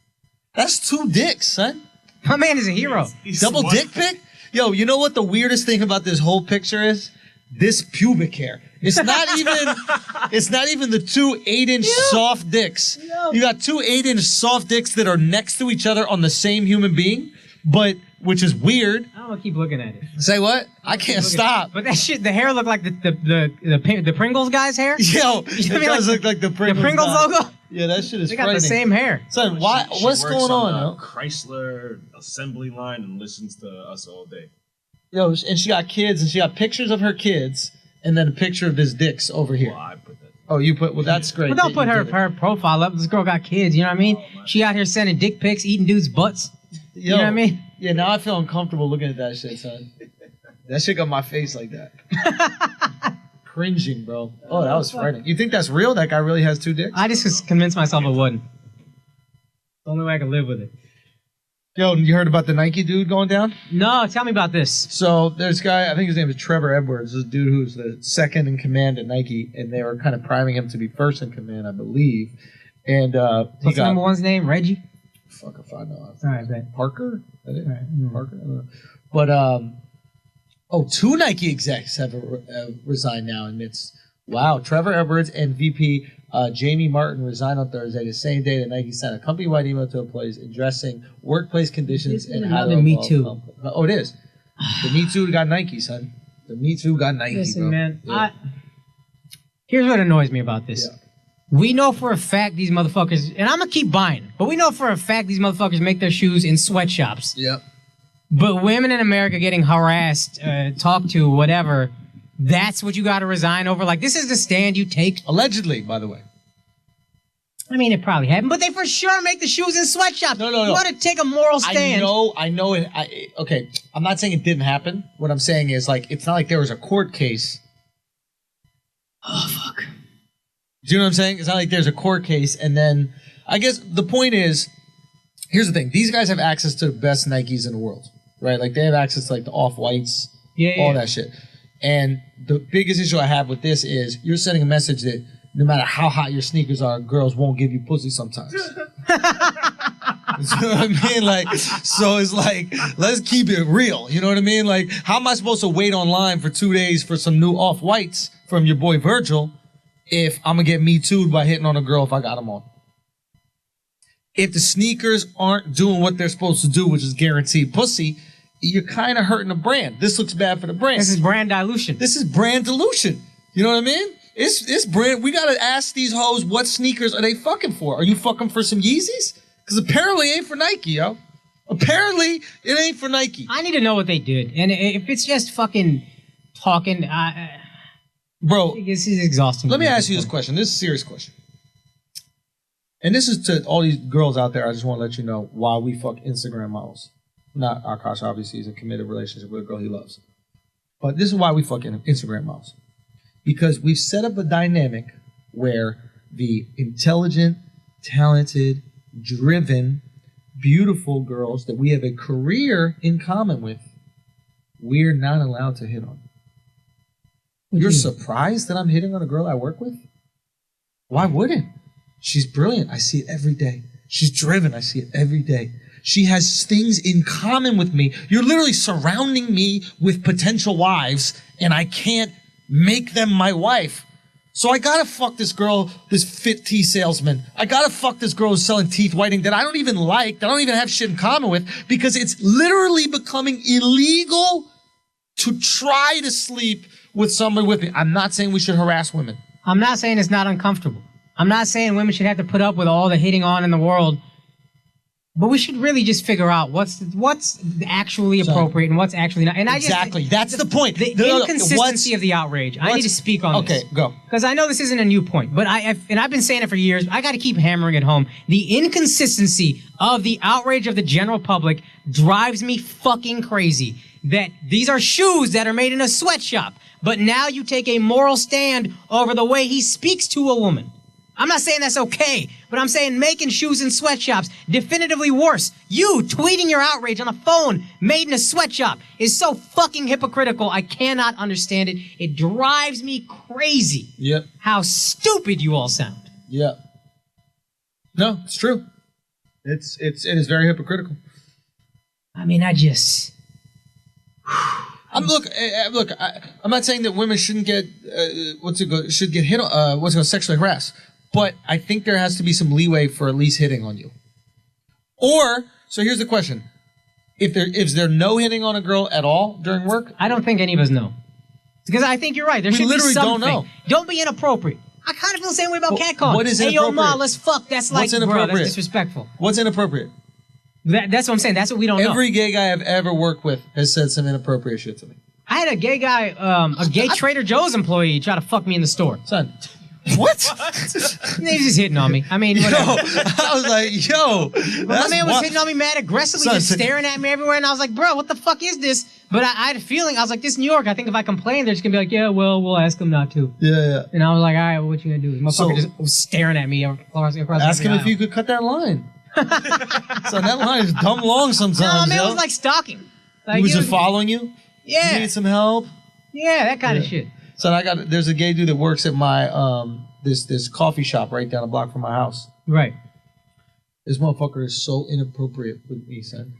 That's 2 dicks, son. My man is a hero. Double dick pic? Yo, you know what the weirdest thing about this whole picture is? This pubic hair. It's not even the 2 8-inch soft dicks. You got 2 8-inch soft dicks that are next to each other on the same human being, which is weird. I'm gonna keep looking at it. Say what? I can't stop. But that shit, the hair looked like the Pringles guy's hair. Yo, it does look like the Pringles logo. Yeah, that shit is They got the same hair. Son, what's going on? She works on the Chrysler assembly line and listens to us all day. Yo, and she got kids, and she got pictures of her kids, and then a picture of his dicks over here. Well, I put that. Oh, you put... Well, that's great. Well, don't put her profile up. This girl got kids, you know what I mean? She out here sending dick pics, eating dudes' butts. You know what I mean? Yeah, now I feel uncomfortable looking at that shit, son. That shit got my face like that. Cringing, bro. Oh, that was frightening. You think that's real? That guy really has 2 dicks? I just convinced myself it wouldn't. The only way I can live with it. Yo, you heard about the Nike dude going down? No, tell me about this. So there's a guy, I think his name is Trevor Edwards, this dude who's the second in command at Nike, and they were kind of priming him to be first in command, I believe. And what's the number one's name? Reggie? Fuck if I know. All right, bet. Parker? Is that it? Right. Parker? I don't know. But, 2 Nike execs have resigned now amidst, wow, Trevor Edwards and VP Jamie Martin resigned on Thursday, the same day that Nike sent a company-wide email to employees addressing workplace conditions and how to MeToo. Oh, it is. The MeToo got Nike, son. The MeToo got Nike, Listen, bro. man, Yeah. here's what annoys me about this. Yeah. We know for a fact these motherfuckers, and I'm going to keep buying, but we know for a fact these motherfuckers make their shoes in sweatshops. Yep. But women in America getting harassed, talked to, whatever, that's what you got to resign over? Like, this is the stand you take? Allegedly, by the way. I mean, it probably happened, but they for sure make the shoes in sweatshops. No. You want to take a moral stand. I know it. Okay, I'm not saying it didn't happen. What I'm saying is, like, it's not like there was a court case. Oh, fuck. Do you know what I'm saying? It's not like there's a court case, and then, I guess the point is, here's the thing. These guys have access to the best Nikes in the world, right? Like, they have access to, like, the Off-Whites, all that shit. And the biggest issue I have with this is you're sending a message that no matter how hot your sneakers are, girls won't give you pussy sometimes. You know what I mean? Like, so it's like, let's keep it real. You know what I mean? Like, how am I supposed to wait online for 2 days for some new Off-Whites from your boy Virgil if I'm going to get me too'd by hitting on a girl if I got them on? If the sneakers aren't doing what they're supposed to do, which is guaranteed pussy, you're kind of hurting the brand. This looks bad for the brand. This is brand dilution. This is brand dilution. You know what I mean? It's brand. We gotta ask these hoes what sneakers are they fucking for? Are you fucking for some Yeezys? Because apparently it ain't for Nike, yo. Apparently it ain't for Nike. I need to know what they did, and if it's just fucking talking, bro, this is exhausting. Let me ask you this question. This is a serious question, and this is to all these girls out there. I just want to let you know why we fuck Instagram models. Not Akaash, obviously, he's in a committed relationship with a girl he loves. But this is why we fucking Instagram models. Because we've set up a dynamic where the intelligent, talented, driven, beautiful girls that we have a career in common with, we're not allowed to hit on. You're surprised that I'm hitting on a girl I work with? Why wouldn't? She's brilliant. I see it every day. She's driven. I see it every day. She has things in common with me. You're literally surrounding me with potential wives, and I can't make them my wife. So I gotta fuck this girl, this fit tea salesman. I gotta fuck this girl who's selling teeth whitening that I don't even like, that I don't even have shit in common with, because it's literally becoming illegal to try to sleep with somebody with me. I'm not saying we should harass women. I'm not saying it's not uncomfortable. I'm not saying women should have to put up with all the hitting on in the world. But we should really just figure out what's actually appropriate and what's actually not. And exactly. That's the point. The inconsistency of the outrage. I need to speak on this. Okay, go. Because I know this isn't a new point, but I've been saying it for years. I got to keep hammering it home. The inconsistency of the outrage of the general public drives me fucking crazy. That these are shoes that are made in a sweatshop, but now you take a moral stand over the way he speaks to a woman. I'm not saying that's okay, but I'm saying making shoes in sweatshops, definitively worse. You tweeting your outrage on a phone made in a sweatshop is so fucking hypocritical. I cannot understand it. It drives me crazy. Yep. How stupid you all sound. Yeah. No, it's true. It is very hypocritical. I mean, I'm not saying that women shouldn't get should get hit on sexually harassed. But I think there has to be some leeway for at least hitting on you. Or, so here's the question. Is there no hitting on a girl at all during work? I don't think any of us know. Because I think you're right. There should be something. Don't know. Don't be inappropriate. I kind of feel the same way about catcalling. What is Hey, inappropriate? yo, ma, let's fuck. That's like, bro, that's disrespectful. What's inappropriate? That's what I'm saying. That's what we don't know. Every gay guy I've ever worked with has said some inappropriate shit to me. I had a gay guy, a gay Trader Joe's employee try to fuck me in the store. Son. What? He was just hitting on me. I mean, whatever. I was like, yo. My man was hitting on me mad aggressively, just staring at me everywhere, and I was like, bro, what the fuck is this? But I had a feeling, I was like, this is New York. I think if I complain, they're just going to be like, yeah, well, we'll ask them not to. Yeah. And I was like, all right, well, what you going to do? The motherfucker just was staring at me across ask him if you could cut that line. So that line is dumb long sometimes. No, man, yo. it was like stalking. Like, He was just following you? Yeah. You need some help? Yeah, that kind of shit. So there's a gay dude that works at my this coffee shop right down the block from my house. Right. This motherfucker is so inappropriate with me, son.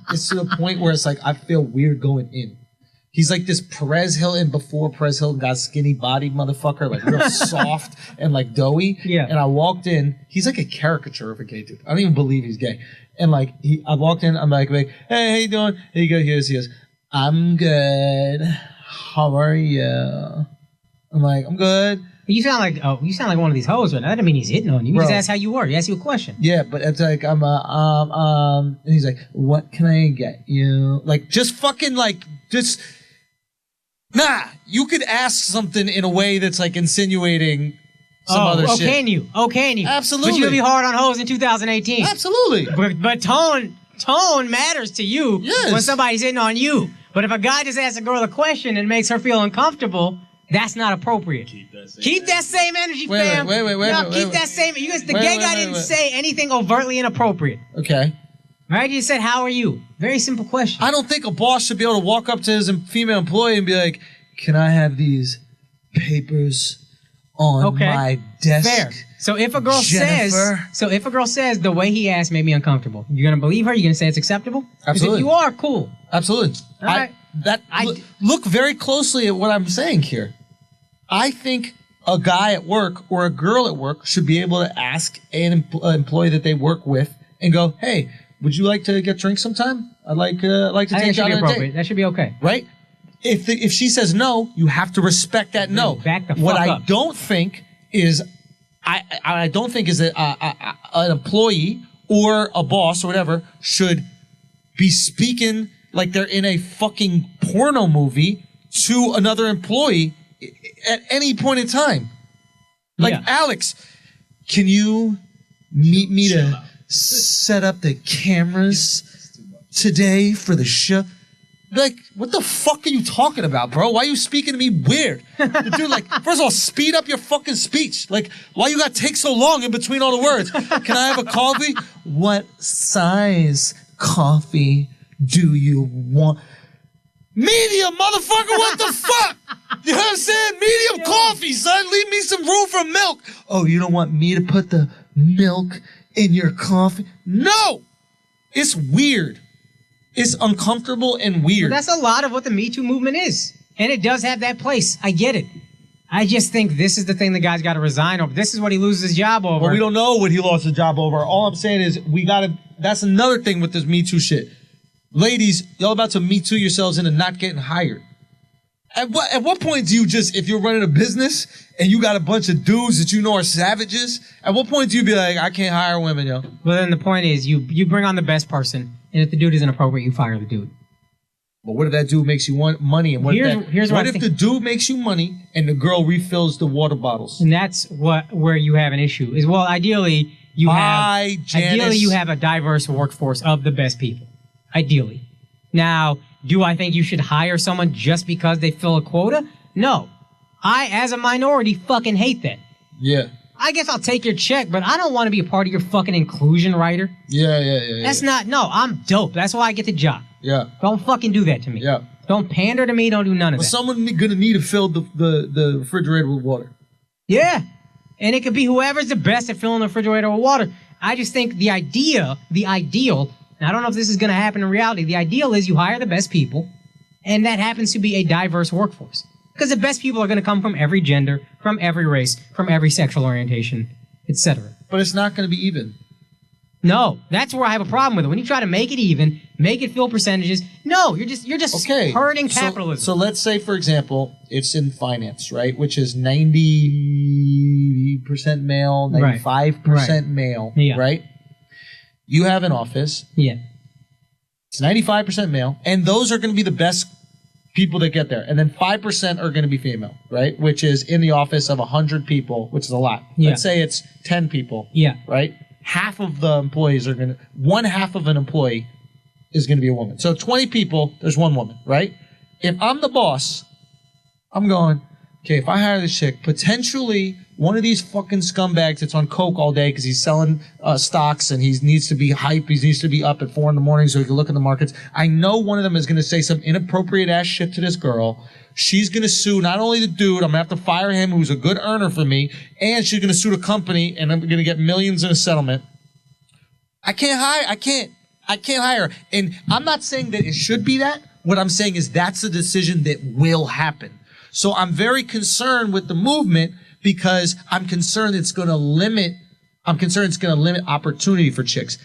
It's to the point where it's like I feel weird going in. He's like this Perez Hilton before Perez Hilton got skinny body motherfucker, like real soft and like doughy. Yeah. And I walked in. He's like a caricature of a gay dude. I don't even believe he's gay. And like I walked in. I'm like, hey, how you doing? And he goes, I'm good. How are you? I'm like, I'm good. You sound like one of these hoes right now. That doesn't mean he's hitting on you. He just asked how you were. He asked you a question. Yeah, but it's like and he's like, what can I get you? Like just fucking like just. Nah, you could ask something in a way that's like insinuating some other shit. Can you? Oh, can you? Absolutely. But you're going to be hard on hoes in 2018. Absolutely. But tone matters to you when somebody's hitting on you. But if a guy just asks a girl a question and makes her feel uncomfortable, that's not appropriate. Keep that same energy, fam. Wait. Keep that same. The gay guy didn't say anything overtly inappropriate. Okay. Right? You said, how are you? Very simple question. I don't think a boss should be able to walk up to his female employee and be like, can I have these papers on my desk? Fair. So if a girl says the way he asked made me uncomfortable, you're gonna believe her? You're gonna say it's acceptable? Absolutely. If you are, cool. Absolutely. All right. Look very closely at what I'm saying here. I think a guy at work or a girl at work should be able to ask an employee that they work with and go, hey, would you like to get drinks sometime? I'd like to take you out on a date. That should be okay. Right? If she says no, you have to respect that no. Back the fuck what up. I don't think is I don't think is that an employee or a boss or whatever should be speaking like they're in a fucking porno movie to another employee at any point in time. Like, Alex, can you meet me to set up the cameras today for the show? Like, what the fuck are you talking about, bro? Why are you speaking to me weird? Dude, like, first of all, speed up your fucking speech. Like, why you gotta take so long in between all the words? Can I have a coffee? What size coffee do you want? Medium, motherfucker, what the fuck? You know what I'm saying? Medium coffee, son. Leave me some room for milk. Oh, you don't want me to put the milk in your coffee? No! It's weird. It's uncomfortable and weird. Well, that's a lot of what the MeToo movement is. And it does have that place. I get it. I just think this is the thing the guy's got to resign over. This is what he loses his job over. Well, we don't know what he lost his job over. All I'm saying is that's another thing with this Me Too shit. Ladies, y'all about to Me Too yourselves into not getting hired. At what point do you just, if you're running a business and you got a bunch of dudes that you know are savages, at what point do you be like, I can't hire women, yo? Well, then the point is you bring on the best person, and if the dude isn't appropriate, you fire the dude. But what if that dude makes you want money? And what if the dude makes you money and the girl refills the water bottles? And that's where you have an issue. Is, well, ideally you have a diverse workforce of the best people. Ideally. Now, do I think you should hire someone just because they fill a quota? No. I, as a minority, fucking hate that. Yeah. I guess I'll take your check, but I don't want to be a part of your fucking inclusion writer. Yeah. That's not, no, I'm dope. That's why I get the job. Yeah. Don't fucking do that to me. Yeah. Don't pander to me. Don't do none of that. Someone gonna need to fill the refrigerator with water. Yeah. And it could be whoever's the best at filling the refrigerator with water. I just think the ideal, and I don't know if this is going to happen in reality, the ideal is you hire the best people, and that happens to be a diverse workforce. Because the best people are going to come from every gender, from every race, from every sexual orientation, etc. But it's not going to be even. No, that's where I have a problem with it. When you try to make it even, make it fill percentages, no, you're just hurting capitalism. So let's say, for example, it's in finance, right? Which is 90% male, 95% male, right? You have an office. Yeah. It's 95% male, and those are going to be the best people that get there. And then 5% are going to be female, right? Which is in the office of 100 people, which is a lot. Yeah. Let's say it's 10 people. Yeah. Right? Half of the employees are going to, one half of an employee is going to be a woman. So 20 people, there's one woman, right? If I'm the boss, I'm going, okay, if I hire this chick, potentially one of these fucking scumbags that's on coke all day because he's selling stocks and he needs to be hype. He needs to be up at 4 a.m. so he can look in the markets. I know one of them is going to say some inappropriate ass shit to this girl. She's going to sue not only the dude, I'm going to have to fire him, who's a good earner for me, and she's going to sue the company, and I'm going to get millions in a settlement. I can't hire. And I'm not saying that it should be that. What I'm saying is that's a decision that will happen. So I'm very concerned with the movement because I'm concerned it's going to limit opportunity for chicks.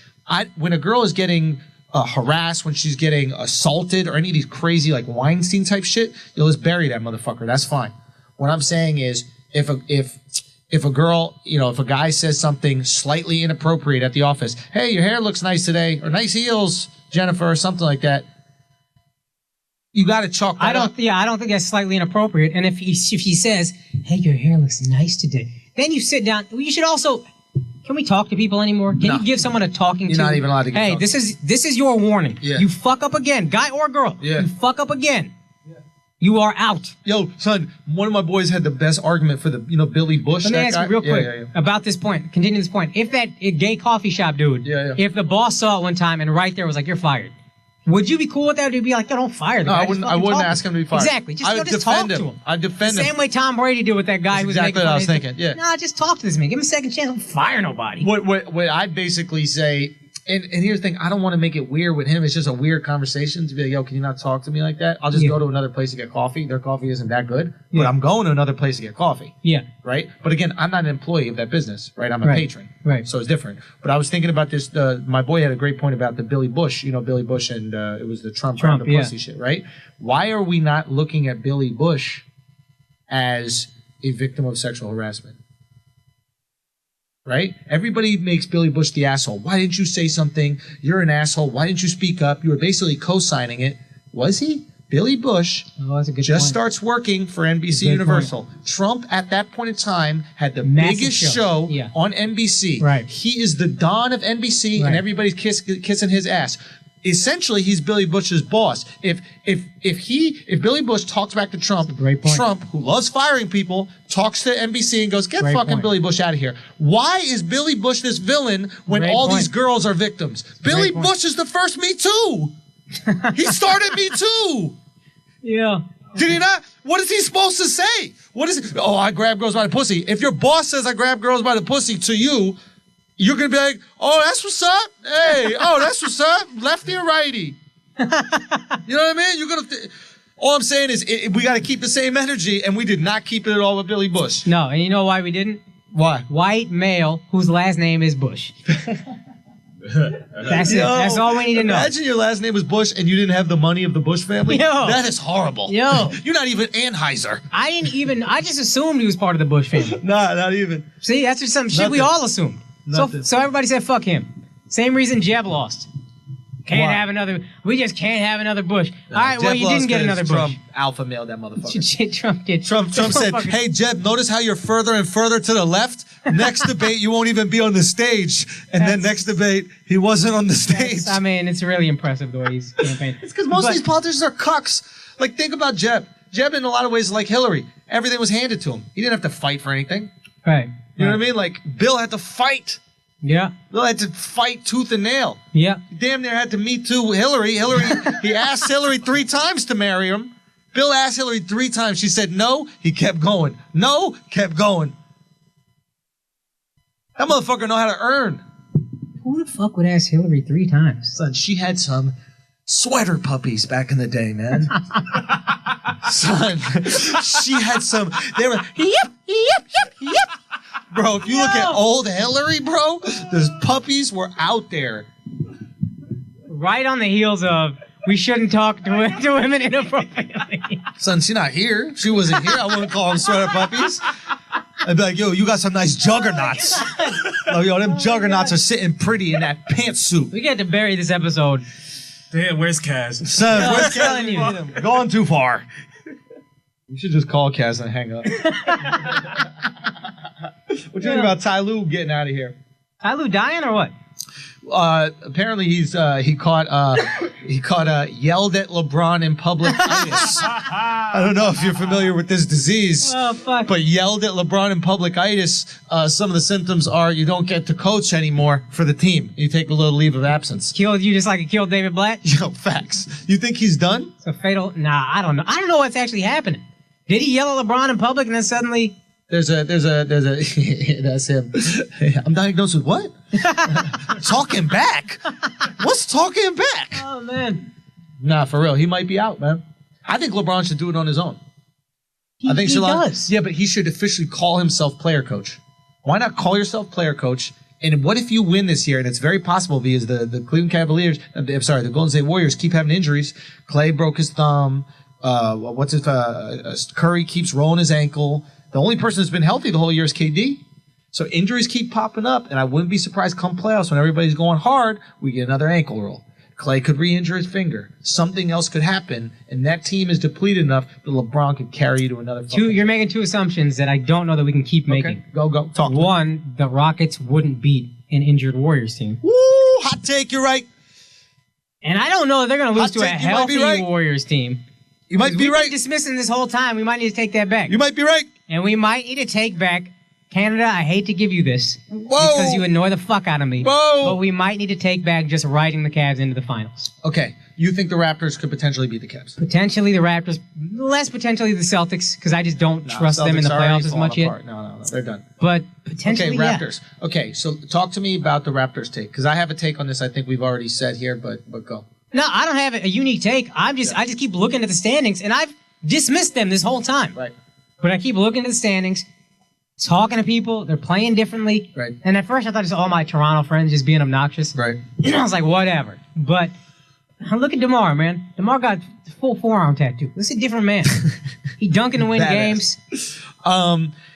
When a girl is getting harassed, when she's getting assaulted or any of these crazy like Weinstein type shit, you'll just bury that motherfucker. That's fine. What I'm saying is if a girl, if a guy says something slightly inappropriate at the office, hey, your hair looks nice today, or nice heels, Jennifer, or something like that, you got to chalk that up. I don't think that's slightly inappropriate. And if he says, hey, your hair looks nice today, then you sit down. You should also, can we talk to people anymore? Can you give someone a talking to? You're not even allowed to get Hey, talking. this is your warning. Yeah. You fuck up again, guy or girl. Yeah. You fuck up again. You are out. Yo, son, one of my boys had the best argument for the, Billy Bush. Let me ask you real quick Yeah. about this point. Continue this point. If that gay coffee shop dude, if the boss saw it one time and right there was like, you're fired, would you be cool with that? Or would you be like, don't fire the guy? I wouldn't ask him to be fired. Exactly. Just talk to him. I'd defend him. Same way Tom Brady did with that guy who was exactly making what I fun was of his- thinking, yeah. Nah, just talk to this man. Give him a second chance. Don't fire nobody. What I'd basically say, and here's the thing, I don't want to make it weird with him. It's just a weird conversation to be like, yo, can you not talk to me like that? I'll just go to another place to get coffee. Their coffee isn't that good, but I'm going to another place to get coffee. Yeah. Right? But again, I'm not an employee of that business, right? I'm a patron. Right. So it's different. But I was thinking about this, my boy had a great point about the Billy Bush, Billy Bush and it was the Trump the pussy shit, right? Why are we not looking at Billy Bush as a victim of sexual harassment? Right? Everybody makes Billy Bush the asshole. Why didn't you say something? You're an asshole. Why didn't you speak up? You were basically co-signing it. Was he? Billy Bush starts working for NBC Universal. Trump, at that point in time, had the biggest show on NBC. Right. He is the Don of NBC, and everybody's kissing his ass. Essentially, he's Billy Bush's boss. If Billy Bush talks back to Trump, Trump, who loves firing people, talks to NBC and goes, get fucking Billy Bush out of here. Why is Billy Bush this villain when all these girls are victims? Billy Bush is the first MeToo. He started MeToo. Yeah. Did he not? What is he supposed to say? What is it? Oh, I grab girls by the pussy. If your boss says I grab girls by the pussy to you, you're going to be like, oh, that's what's up. Hey, oh, that's what's up. Lefty or righty? You know what I mean? You're going to... All I'm saying is we got to keep the same energy, and we did not keep it at all with Billy Bush. No, and you know why we didn't? Why? White male whose last name is Bush. That's it. That's all we need to know. Imagine your last name was Bush and you didn't have the money of the Bush family. Yo. That is horrible. Yo. You're not even Anheuser. I just assumed he was part of the Bush family. Nah, not even. See, that's just some shit we all assumed. So everybody said fuck him. Same reason Jeb lost. We just can't have another Bush. All right, well, you didn't get another Bush. Trump alpha male that motherfucker. Trump did. Trump said, hey, Jeb, notice how you're further and further to the left? Next debate, you won't even be on the stage. And then next debate, he wasn't on the stage. I mean, it's really impressive the way he's campaigning. It's because most of these politicians are cucks. Like, think about Jeb. Jeb, in a lot of ways, is like Hillary. Everything was handed to him. He didn't have to fight for anything. Right. You know what I mean? Like, Bill had to fight. Yeah. Bill had to fight tooth and nail. Yeah. He damn near had to meet to Hillary. He asked Hillary 3 times to marry him. Bill asked Hillary 3 times. She said no. He kept going. No, kept going. That motherfucker know how to earn. Who the fuck would ask Hillary 3 times? Son, she had some sweater puppies back in the day, man. Son, she had some. They were yep. Bro, if you look at old Hillary, bro, those puppies were out there. Right on the heels of we shouldn't talk to women inappropriately. Son, she's not here. She wasn't here. I wouldn't call them sweater puppies. I'd be like, yo, you got some nice juggernauts. Oh, yo, them juggernauts are sitting pretty in that pantsuit. We get to bury this episode. Damn, where's Kaz? Son, No, where's I'm telling you. Kaz? Gone too far. You should just call Kaz and hang up. What do you think about Ty Lue getting out of here? Ty Lue dying or what? Apparently he caught yelled at LeBron in public itis. I don't know if you're familiar with this disease. Oh, fuck. But yelled at LeBron in public itis. Some of the symptoms are you don't get to coach anymore for the team. You take a little leave of absence. Killed you just like it killed David Blatt? Yo, facts. You think he's done? So fatal? Nah, I don't know. I don't know what's actually happening. Did he yell at LeBron in public and then suddenly? There's a that's him. I'm diagnosed with what? Talking back? What's talking back? Oh, man. Nah, for real. He might be out, man. I think LeBron should do it on his own. He does. Yeah, but he should officially call himself player coach. Why not call yourself player coach? And what if you win this year? And it's very possible because the Cleveland Cavaliers, the Golden State Warriors keep having injuries. Clay broke his thumb. Curry keeps rolling his ankle. The only person that's been healthy the whole year is KD. So injuries keep popping up, and I wouldn't be surprised come playoffs when everybody's going hard, we get another ankle roll. Clay could re-injure his finger. Something else could happen, and that team is depleted enough that LeBron could carry you to another. You're making two assumptions that I don't know that we can keep making. Go. Talk. One, the Rockets wouldn't beat an injured Warriors team. Woo! Hot take. You're right. And I don't know that they're going to lose to a healthy right. Warriors team. You might be right. We've been dismissing this whole time. We might need to take that back. You might be right. And we might need to take back Canada. I hate to give you this because you annoy the fuck out of me. But we might need to take back just riding the Cavs into the finals. Okay. You think the Raptors could potentially beat the Cavs? Potentially the Raptors. Less potentially the Celtics because I just don't trust them in the playoffs as much yet. No. They're done. But potentially, Raptors. Yeah. Okay, so talk to me about the Raptors take because I have a take on this I think we've already said here, but go. No, I don't have a unique take. I just keep looking at the standings, and I've dismissed them this whole time. Right. But I keep looking at the standings, talking to people. They're playing differently. Right. And at first, I thought it was all my Toronto friends just being obnoxious. Right. And I was like, whatever. But look at DeMar, man. DeMar got full forearm tattoo. This is a different man. He dunking to win games.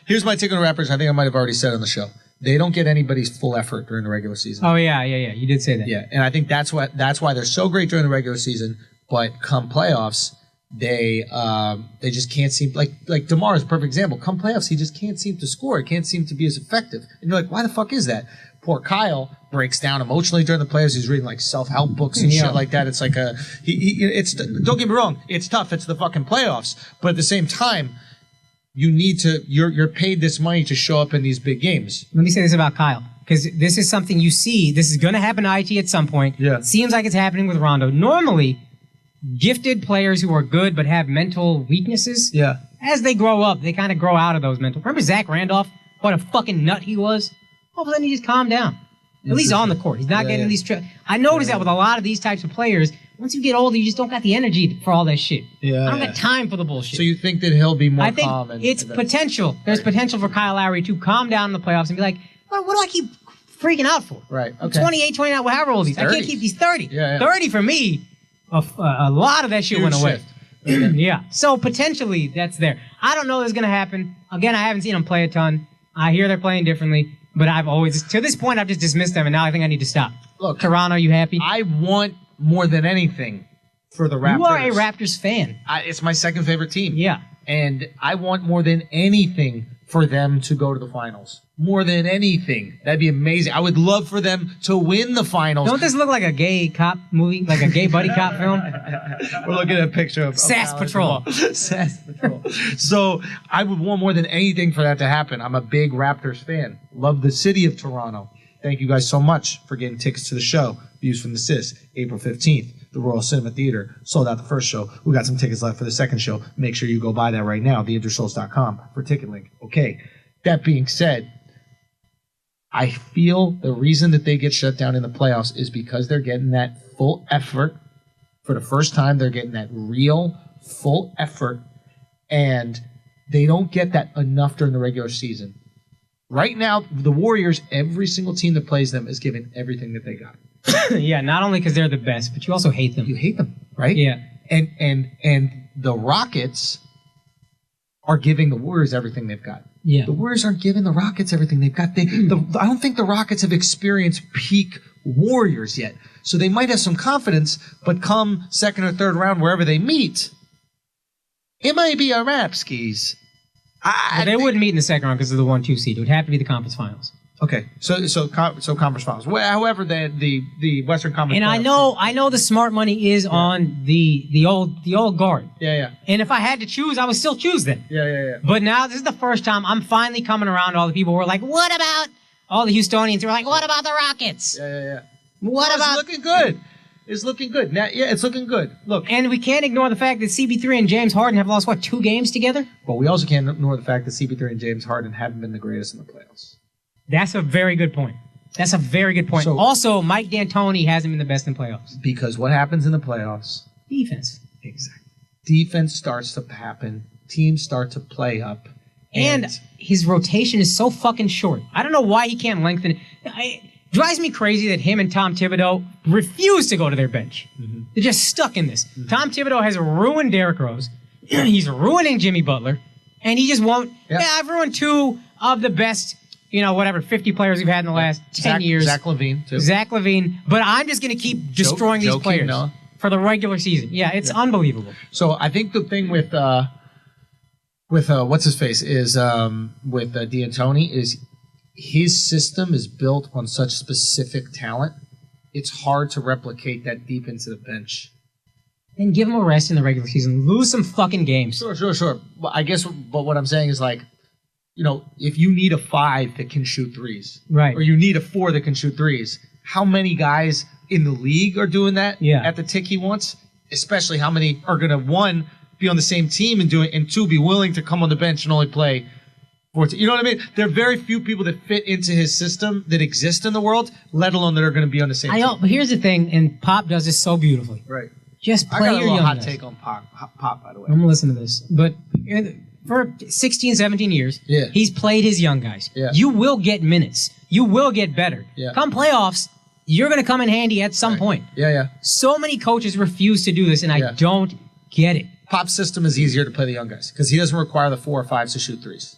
Here's my take on the Raptors. I think I might have already said on the show. They don't get anybody's full effort during the regular season. Oh, yeah. You did say that. Yeah, and I think that's why they're so great during the regular season, but come playoffs, they just can't seem like DeMar is a perfect example. Come playoffs, he just can't seem to score. He can't seem to be as effective. And you're like, why the fuck is that? Poor Kyle breaks down emotionally during the playoffs. He's reading like self-help books and shit like that. It's like don't get me wrong, it's tough. It's the fucking playoffs, but at the same time, you're paid this money to show up in these big games. Let me say this about Kyle, because this is something you see. This is going to happen to IT at some point. Yeah. It seems like it's happening with Rondo. Normally, gifted players who are good but have mental weaknesses, as they grow up, they kind of grow out of those mental. Remember Zach Randolph? What a fucking nut he was. All of a sudden, he just calmed down. At least on the court. He's not getting these... I noticed that with a lot of these types of players. Once you get older, you just don't got the energy for all that shit. I don't got time for the bullshit. So you think that he'll be more calm? I think it's potential. There's potential for Kyle Lowry to calm down in the playoffs and be like, what do I keep freaking out for? Right. Okay. 28, 29, however old he's. I can't keep these 30. 30 for me, a lot of that shit went away. Yeah. So potentially that's there. I don't know what's going to happen. Again, I haven't seen them play a ton. I hear they're playing differently. But I've always, to this point, I've just dismissed them, and now I think I need to stop. Look, Toronto, you happy? I want more than anything for the Raptors. You are a Raptors fan. It's my second favorite team. Yeah. And I want more than anything for them to go to the finals. More than anything. That'd be amazing. I would love for them to win the finals. Don't this look like a gay cop movie? Like a gay buddy cop film? We're looking at a picture of Sass Patrol. Sass Patrol. So I would want more than anything for that to happen. I'm a big Raptors fan. Love the city of Toronto. Thank you guys so much for getting tickets to the show. Views from the Sis, April 15th. The Royal Cinema Theater. Sold out the first show. We got some tickets left for the second show. Make sure you go buy that right now. TheInterShows.com for ticket link. Okay. That being said, I feel the reason that they get shut down in the playoffs is because they're getting that full effort. For the first time, they're getting that real full effort, and they don't get that enough during the regular season. Right now, the Warriors, every single team that plays them is giving everything that they got. Yeah, not only because they're the best, but you also hate them. You hate them, right? Yeah. And the Rockets are giving the Warriors everything they've got. Yeah. The Warriors aren't giving the Rockets everything they've got. I don't think the Rockets have experienced peak Warriors yet. So they might have some confidence, but come second or third round, wherever they meet, it might be a wrap skis. They wouldn't meet in the second round because of the 1-2 seed. It would have to be the conference finals. Okay, so conference finals. However, the Western Conference. And I know the smart money is on the old guard. Yeah. And if I had to choose, I would still choose them. Yeah. But now this is the first time I'm finally coming around to all the people who were like, what about all the Houstonians who were like, what about the Rockets? Yeah. What about? It's looking good. It's looking good. Now, yeah, it's looking good. Look. And we can't ignore the fact that CP3 and James Harden have lost, 2 games together? But we also can't ignore the fact that CP3 and James Harden haven't been the greatest in the playoffs. That's a very good point. So, also, Mike D'Antoni hasn't been the best in playoffs. Because what happens in the playoffs? Defense. Exactly. Defense starts to happen. Teams start to play up. And his rotation is so fucking short. I don't know why he can't lengthen it. It drives me crazy that him and Tom Thibodeau refuse to go to their bench. Mm-hmm. They're just stuck in this. Mm-hmm. Tom Thibodeau has ruined Derrick Rose. He's ruining Jimmy Butler. And he just won't. Yep. Yeah, I've ruined 2 of the best, 50 players we've had in the last 10 years. Zach LaVine, too. Zach LaVine. But I'm just going to keep destroying these players for the regular season. Yeah, it's unbelievable. So I think the thing with what's his face is with D'Antoni is his system is built on such specific talent. It's hard to replicate that deep into the bench. And give him a rest in the regular season. Lose some fucking games. Sure. But I guess, but what I'm saying is like, if you need a 5 that can shoot threes, right, or you need a 4 that can shoot threes, how many guys in the league are doing that at the tick he wants? Especially how many are going to, 1, be on the same team and do it, and 2, be willing to come on the bench and only play 14. You know what I mean? There are very few people that fit into his system that exist in the world, let alone that are going to be on the same team. But here's the thing, and Pop does this so beautifully. Right. Just play your young guys. I got a little hot take on Pop, by the way. I'm going to listen to this. But for 16, 17 years, he's played his young guys. Yeah. You will get minutes. You will get better. Yeah. Come playoffs, you're going to come in handy at some point. Yeah. So many coaches refuse to do this, and I don't get it. Pop's system is easier to play the young guys because he doesn't require the 4 or 5s to shoot threes.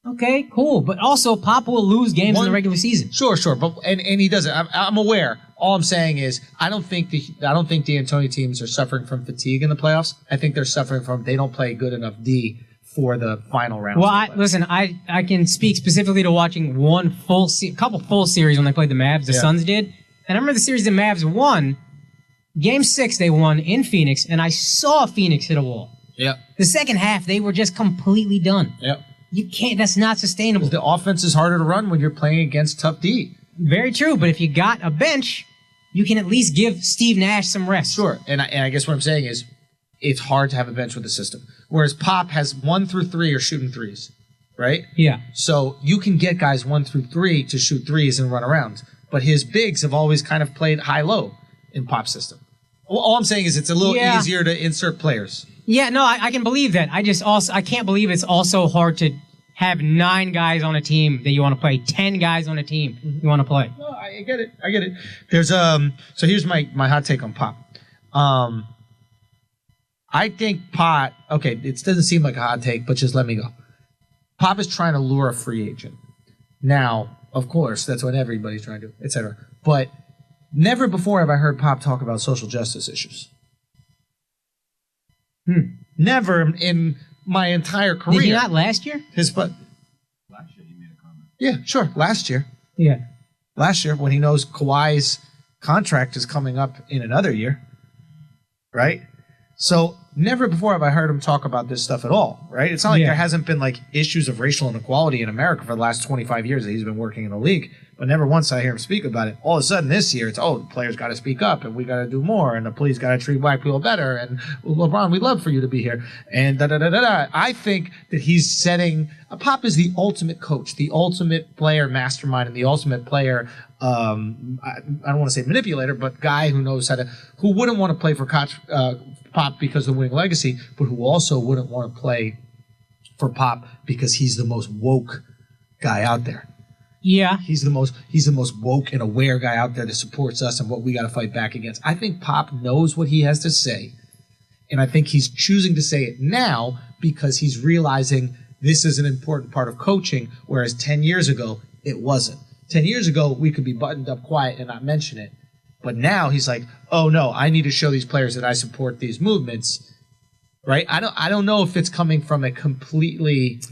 Okay, cool. But also, Pop will lose games in the regular season. Sure. But and he doesn't. I'm aware. All I'm saying is I don't think the D'Antoni teams are suffering from fatigue in the playoffs. I think they're suffering from they don't play good enough D for the final round. Well, I can speak specifically to watching couple full series when they played the Mavs. The Suns did, and I remember the series the Mavs won. Game 6 they won in Phoenix, and I saw Phoenix hit a wall. Yeah. The second half they were just completely done. Yep. You can't. That's not sustainable. The offense is harder to run when you're playing against tough D. Very true, but if you got a bench, you can at least give Steve Nash some rest. Sure, and I guess what I'm saying is it's hard to have a bench with the system. Whereas Pop has 1 through 3 are shooting threes, right? Yeah. So you can get guys 1 through 3 to shoot threes and run around. But his bigs have always kind of played high-low in Pop's system. All I'm saying is it's a little easier to insert players. Yeah, no, I can believe that. I can't believe it's also hard to have 9 guys on a team that you want to play, 10 guys on a team you want to play. No, I get it. There's so here's my hot take on Pop. I think Pop. Okay, it doesn't seem like a hot take, but just let me go. Pop is trying to lure a free agent. Now, of course, that's what everybody's trying to do, etc. But never before have I heard Pop talk about social justice issues. Never in my entire career. Did he not last year? Last year he made a comment. Yeah, sure. Last year. Yeah. Last year when he knows Kawhi's contract is coming up in another year. Right? So never before have I heard him talk about this stuff at all. Right? It's not like there hasn't been like issues of racial inequality in America for the last 25 years that he's been working in the league. But never once I hear him speak about it. All of a sudden this year, it's, the players got to speak up, and we got to do more, and the police got to treat black people better, and LeBron, we'd love for you to be here, and da-da-da-da-da. I think that he's setting – Pop is the ultimate coach, the ultimate player mastermind, and the ultimate player I don't want to say manipulator, but guy who knows how to – who wouldn't want to play for Pop because of the winning legacy, but who also wouldn't want to play for Pop because he's the most woke guy out there. Yeah. He's the most woke and aware guy out there that supports us and what we got to fight back against. I think Pop knows what he has to say, and I think he's choosing to say it now because he's realizing this is an important part of coaching, whereas 10 years ago, it wasn't. 10 years ago, we could be buttoned up quiet and not mention it. But now he's like, oh, no, I need to show these players that I support these movements, right? I don't know if it's coming from a completely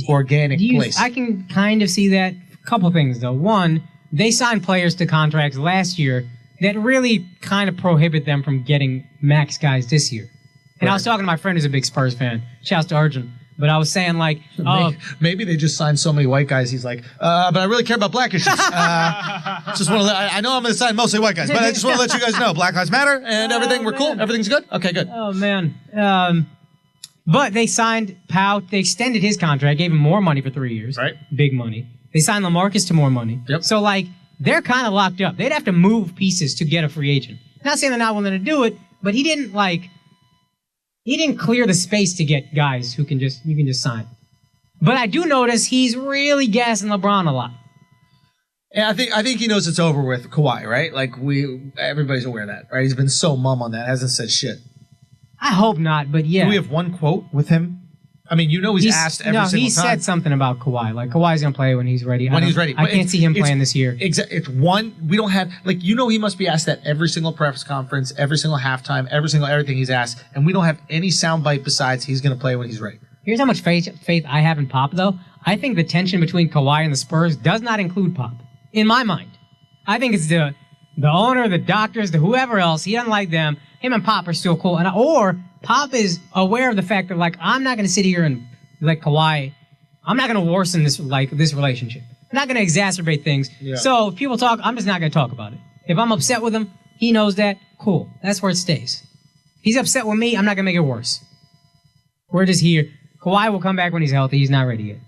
organic place. I can kind of see that Couple things, though. One, they signed players to contracts last year that really kind of prohibit them from getting max guys this year. And I was talking to my friend who's a big Spurs fan. Shouts to Arjun. But I was saying, like, maybe they just signed so many white guys. He's like, but I really care about black issues. Just want to. I know I'm going to sign mostly white guys, but I just want to let you guys know Black Lives Matter and everything. We're cool. Everything's good. Okay, good. Oh man. But they signed Pau. They extended his contract, gave him more money for 3 years. Right. Big money. They signed LaMarcus to more money. Yep. So like they're kind of locked up. They'd have to move pieces to get a free agent. Not saying they're not willing to do it, but he didn't clear the space to get guys who you can just sign. But I do notice he's really gassing LeBron a lot. Yeah, I think he knows it's over with Kawhi, right? Like everybody's aware of that, right? He's been so mum on that, hasn't said shit. I hope not, but yeah. Do we have one quote with him? I mean, you know he's asked every single time. No, he said something about Kawhi. Like, Kawhi's going to play when he's ready. When he's ready. I can't see him playing this year. Exactly. It's one. We don't have, like, you know he must be asked that every single press conference, every single halftime, everything he's asked, and we don't have any soundbite besides he's going to play when he's ready. Here's how much faith I have in Pop, though. I think the tension between Kawhi and the Spurs does not include Pop, in my mind. I think it's the owner, the doctors, the whoever else. He doesn't like them. Him and Pop are still cool. Or Pop is aware of the fact that, like, I'm not going to sit here and, like, Kawhi, I'm not going to worsen this relationship. I'm not going to exacerbate things. Yeah. So if people talk, I'm just not going to talk about it. If I'm upset with him, he knows that. Cool. That's where it stays. If he's upset with me, I'm not going to make it worse. We're just here. Kawhi will come back when he's healthy. He's not ready yet.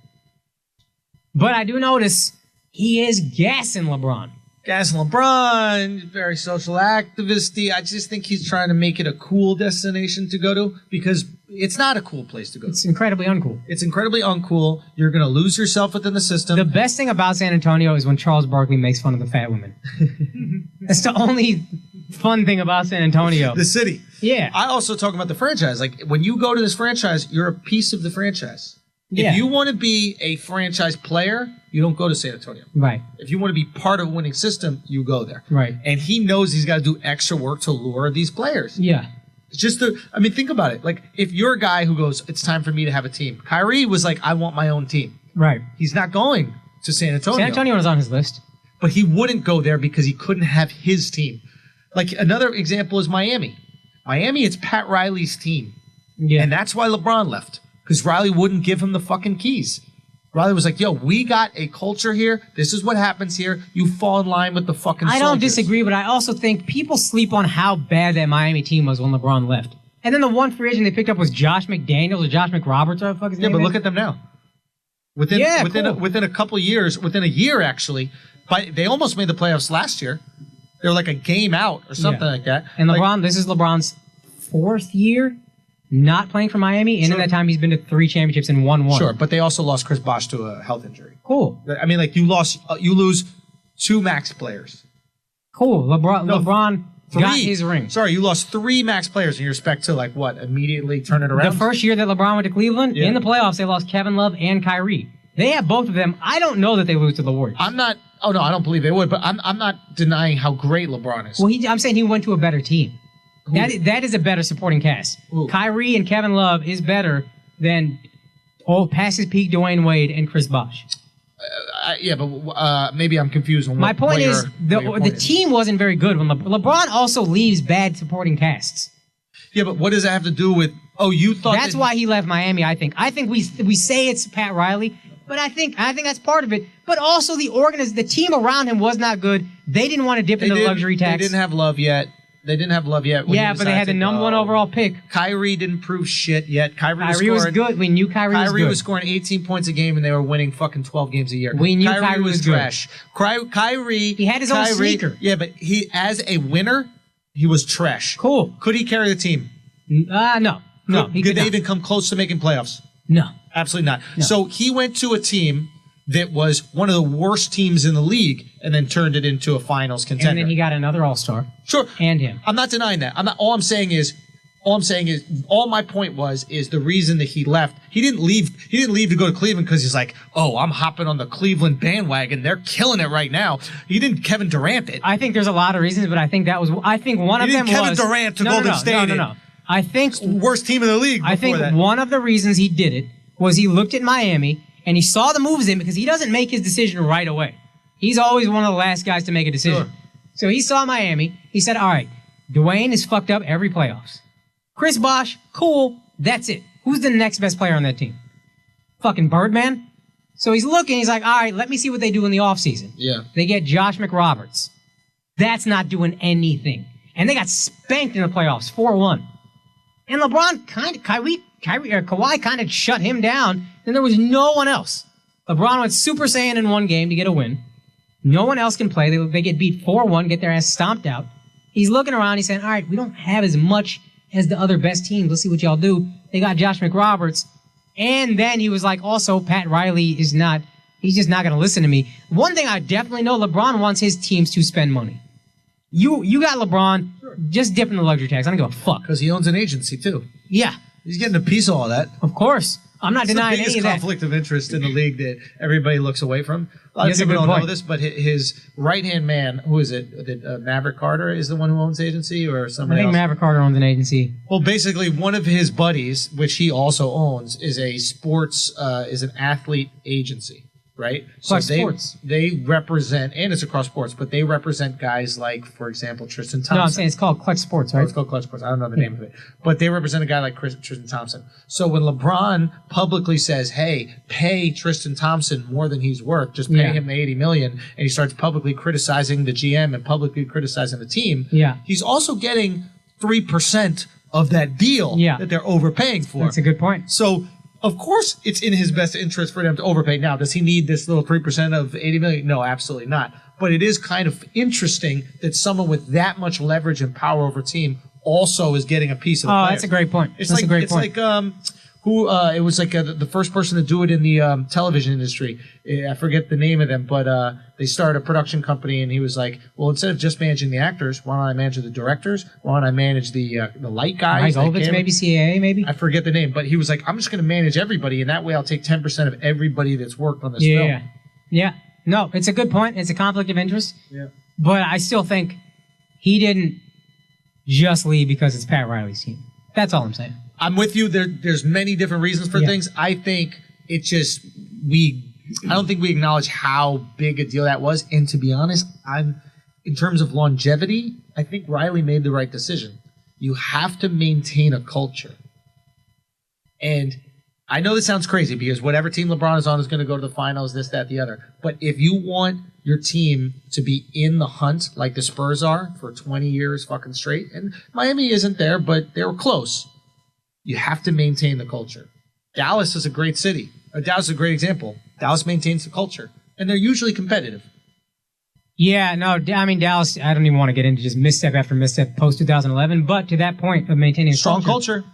But I do notice he is gassing LeBron. Gassing LeBron, very social activist-y. I just think he's trying to make it a cool destination to go to because it's not a cool place to go to. It's incredibly uncool. It's incredibly uncool. You're going to lose yourself within the system. The best thing about San Antonio is when Charles Barkley makes fun of the fat women. That's the only fun thing about San Antonio. The city. Yeah. I also talk about the franchise. Like, when you go to this franchise, you're a piece of the franchise. Yeah. If you want to be a franchise player, you don't go to San Antonio. Right. If you want to be part of a winning system, you go there. Right. And he knows he's got to do extra work to lure these players. Yeah. It's just think about it. Like, if you're a guy who goes, it's time for me to have a team. Kyrie was like, I want my own team. Right. He's not going to San Antonio. San Antonio was on his list. But he wouldn't go there because he couldn't have his team. Like, another example is Miami. Miami, it's Pat Riley's team. Yeah. And that's why LeBron left. Because Riley wouldn't give him the fucking keys. Riley was like, yo, we got a culture here. This is what happens here. You fall in line with the fucking soldiers. I don't disagree, but I also think people sleep on how bad that Miami team was when LeBron left. And then the one free agent they picked up was Josh McDaniels or Josh McRoberts, or the fuck his name is. Yeah, but look at them now. Within a couple years, within a year actually, they almost made the playoffs last year. They were like a game out or something like that. And LeBron, this is LeBron's 4th year not playing for Miami, and in that time he's been to 3 championships and won 1. Sure, but they also lost Chris Bosh to a health injury. Cool. I mean, like, you lose 2 max players. Cool. LeBron got his ring. Sorry, you lost 3 max players in respect to, like, what, immediately turn it around? The first year that LeBron went to Cleveland, in the playoffs, they lost Kevin Love and Kyrie. They have both of them. I don't know that they lose to the Warriors. I don't believe they would, but I'm not denying how great LeBron is. Well, I'm saying he went to a better team. That is a better supporting cast. Ooh. Kyrie and Kevin Love is better than past his peak Dwayne Wade and Chris Bosh. But maybe I'm confused on my point is the team wasn't very good when LeBron also leaves bad supporting casts. Yeah, but what does that have to do with? Oh, you thought that's why he left Miami. I think we say it's Pat Riley, but I think that's part of it. But also the team around him was not good. They didn't want to dip into the luxury tax. They didn't have Love yet. Yeah, but they had the number 1 overall pick. Kyrie didn't prove shit yet. Kyrie was good. We knew Kyrie was good. Kyrie was scoring 18 points a game, and they were winning fucking 12 games a year. We knew Kyrie was trash. Kyrie. He had his own sneaker. Yeah, but he, as a winner, he was trash. Cool. Could he carry the team? No. Could they even come close to making playoffs? No. Absolutely not. No. So he went to a team that was one of the worst teams in the league and then turned it into a finals contender. And then he got another all-star. Sure. And him. I'm not denying that. All my point is the reason that he left. He didn't leave to go to Cleveland because he's like, oh, I'm hopping on the Cleveland bandwagon. They're killing it right now. He didn't Kevin Durant it. I think there's a lot of reasons, but I think one of them was Kevin Durant to Golden State. No. I think it's the worst team in the league. I think one of the reasons he did it was he looked at Miami and he saw the moves in because he doesn't make his decision right away. He's always one of the last guys to make a decision. Sure. So he saw Miami. He said, all right, Dwayne is fucked up every playoffs. Chris Bosh, cool. That's it. Who's the next best player on that team? Fucking Birdman? So he's looking. He's like, all right, let me see what they do in the offseason. Yeah. They get Josh McRoberts. That's not doing anything. And they got spanked in the playoffs, 4-1. And LeBron Kawhi kind of shut him down. Then there was no one else. LeBron went Super Saiyan in one game to get a win. No one else can play. They get beat 4-1, get their ass stomped out. He's looking around. He's saying, all right, we don't have as much as the other best teams. Let's see what y'all do. They got Josh McRoberts. And then he was like, also, Pat Riley he's just not going to listen to me. One thing I definitely know, LeBron wants his teams to spend money. You got LeBron, just dipping the luxury tax. I don't give a fuck. Because he owns an agency, too. Yeah. He's getting a piece of all that. Of course. I'm not denying any of that. It's the biggest conflict of interest in the league that everybody looks away from. A lot of people don't know this, but his right-hand man, who is it? Maverick Carter is the one who owns the agency, or somebody else? I think Maverick Carter owns an agency. Well, basically, one of his buddies, which he also owns, is an athlete agency, right? So sports. They represent, and it's across sports, but they represent guys like, for example, Tristan Thompson. No, I'm saying it's called Clutch Sports, right? Oh, it's called Clutch Sports. I don't know the name of it. But they represent a guy like Tristan Thompson. So when LeBron publicly says, hey, pay Tristan Thompson more than he's worth, just pay him the $80 million, and he starts publicly criticizing the GM and publicly criticizing the team, he's also getting 3% of that deal that they're overpaying for. That's a good point. So, of course, it's in his best interest for them to overpay. Now, does he need this little 3% of $80 million? No, absolutely not. But it is kind of interesting that someone with that much leverage and power over a team also is getting a piece of the players. That's a great point. It's like it was like the first person to do it in the television industry. I forget the name of them, but they started a production company, and he was like, well, instead of just managing the actors, why don't I manage the directors? Why don't I manage the light guys? Mike Ovitz, maybe CAA, maybe? I forget the name, but he was like, I'm just going to manage everybody, and that way I'll take 10% of everybody that's worked on this film. Yeah. No, it's a good point. It's a conflict of interest. Yeah. But I still think he didn't just leave because it's Pat Riley's team. That's all I'm saying. I'm with you. There's many different reasons for things. I think it just I don't think we acknowledge how big a deal that was. And to be honest, in terms of longevity, I think Riley made the right decision. You have to maintain a culture. And I know this sounds crazy because whatever team LeBron is on is going to go to the finals, this, that, the other. But if you want your team to be in the hunt like the Spurs are for 20 years fucking straight, and Miami isn't there, but they were close. You have to maintain the culture. Dallas is a great city. Dallas is a great example. Dallas maintains the culture, and they're usually competitive. Yeah, no, I mean, Dallas, I don't even want to get into just misstep after misstep post-2011, but to that point of maintaining strong culture.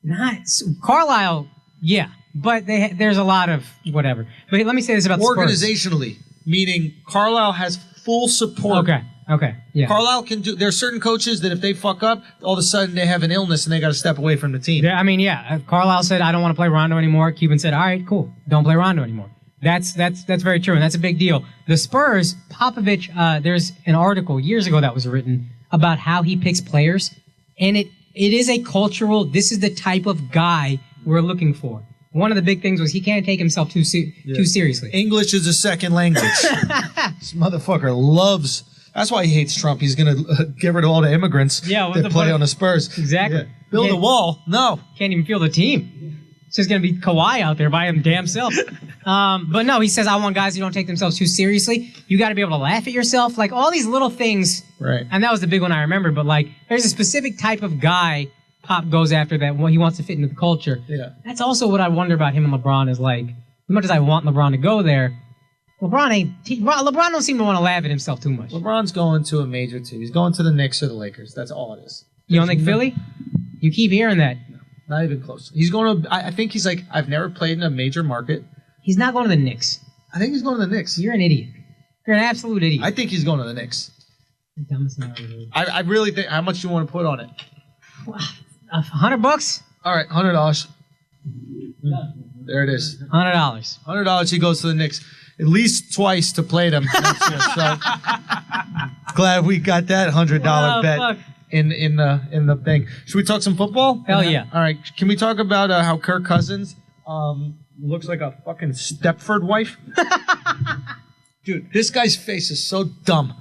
Not Carlisle, yeah, but there's a lot of whatever. But let me say this about the Spurs. Organizationally, meaning Carlisle has full support. Okay, yeah. Carlisle can do. There's certain coaches that if they fuck up, all of a sudden they have an illness and they got to step away from the team. I mean, Carlisle said, "I don't want to play Rondo anymore." Cuban said, "All right, cool, don't play Rondo anymore." That's very true, and that's a big deal. The Spurs, Popovich. There's an article years ago that was written about how he picks players, and it is a cultural. This is the type of guy we're looking for. One of the big things was he can't take himself too seriously. English is a second language. This motherfucker loves. That's why he hates Trump. He's going to get rid of all the immigrants that play on the Spurs. Exactly. Yeah. Build a wall. No. Can't even field a team. It's just going to be Kawhi out there by him damn self. But no, he says, I want guys who don't take themselves too seriously. You got to be able to laugh at yourself. Like all these little things. Right. And that was the big one I remember. But like there's a specific type of guy Pop goes after that he wants to fit into the culture. Yeah. That's also what I wonder about him and LeBron is like, as much as I want LeBron to go there, LeBron don't seem to want to laugh at himself too much. LeBron's going to a major team. He's going to the Knicks or the Lakers. That's all it is. You don't think Philly? You keep hearing that. No, not even close. He's going to. I think he's like, I've never played in a major market. He's not going to the Knicks. I think he's going to the Knicks. You're an idiot. You're an absolute idiot. I think he's going to the Knicks. The dumbest thing I've ever heard. I really think. How much do you want to put on it? $100? All right, $100. There it is. $100. $100. He goes to the Knicks at least twice to play them. So glad we got that $100 bet in the thing. Should we talk some football? Hell yeah. All right. Can we talk about how Kirk Cousins looks like a fucking Stepford wife. Dude, this guy's face is so dumb.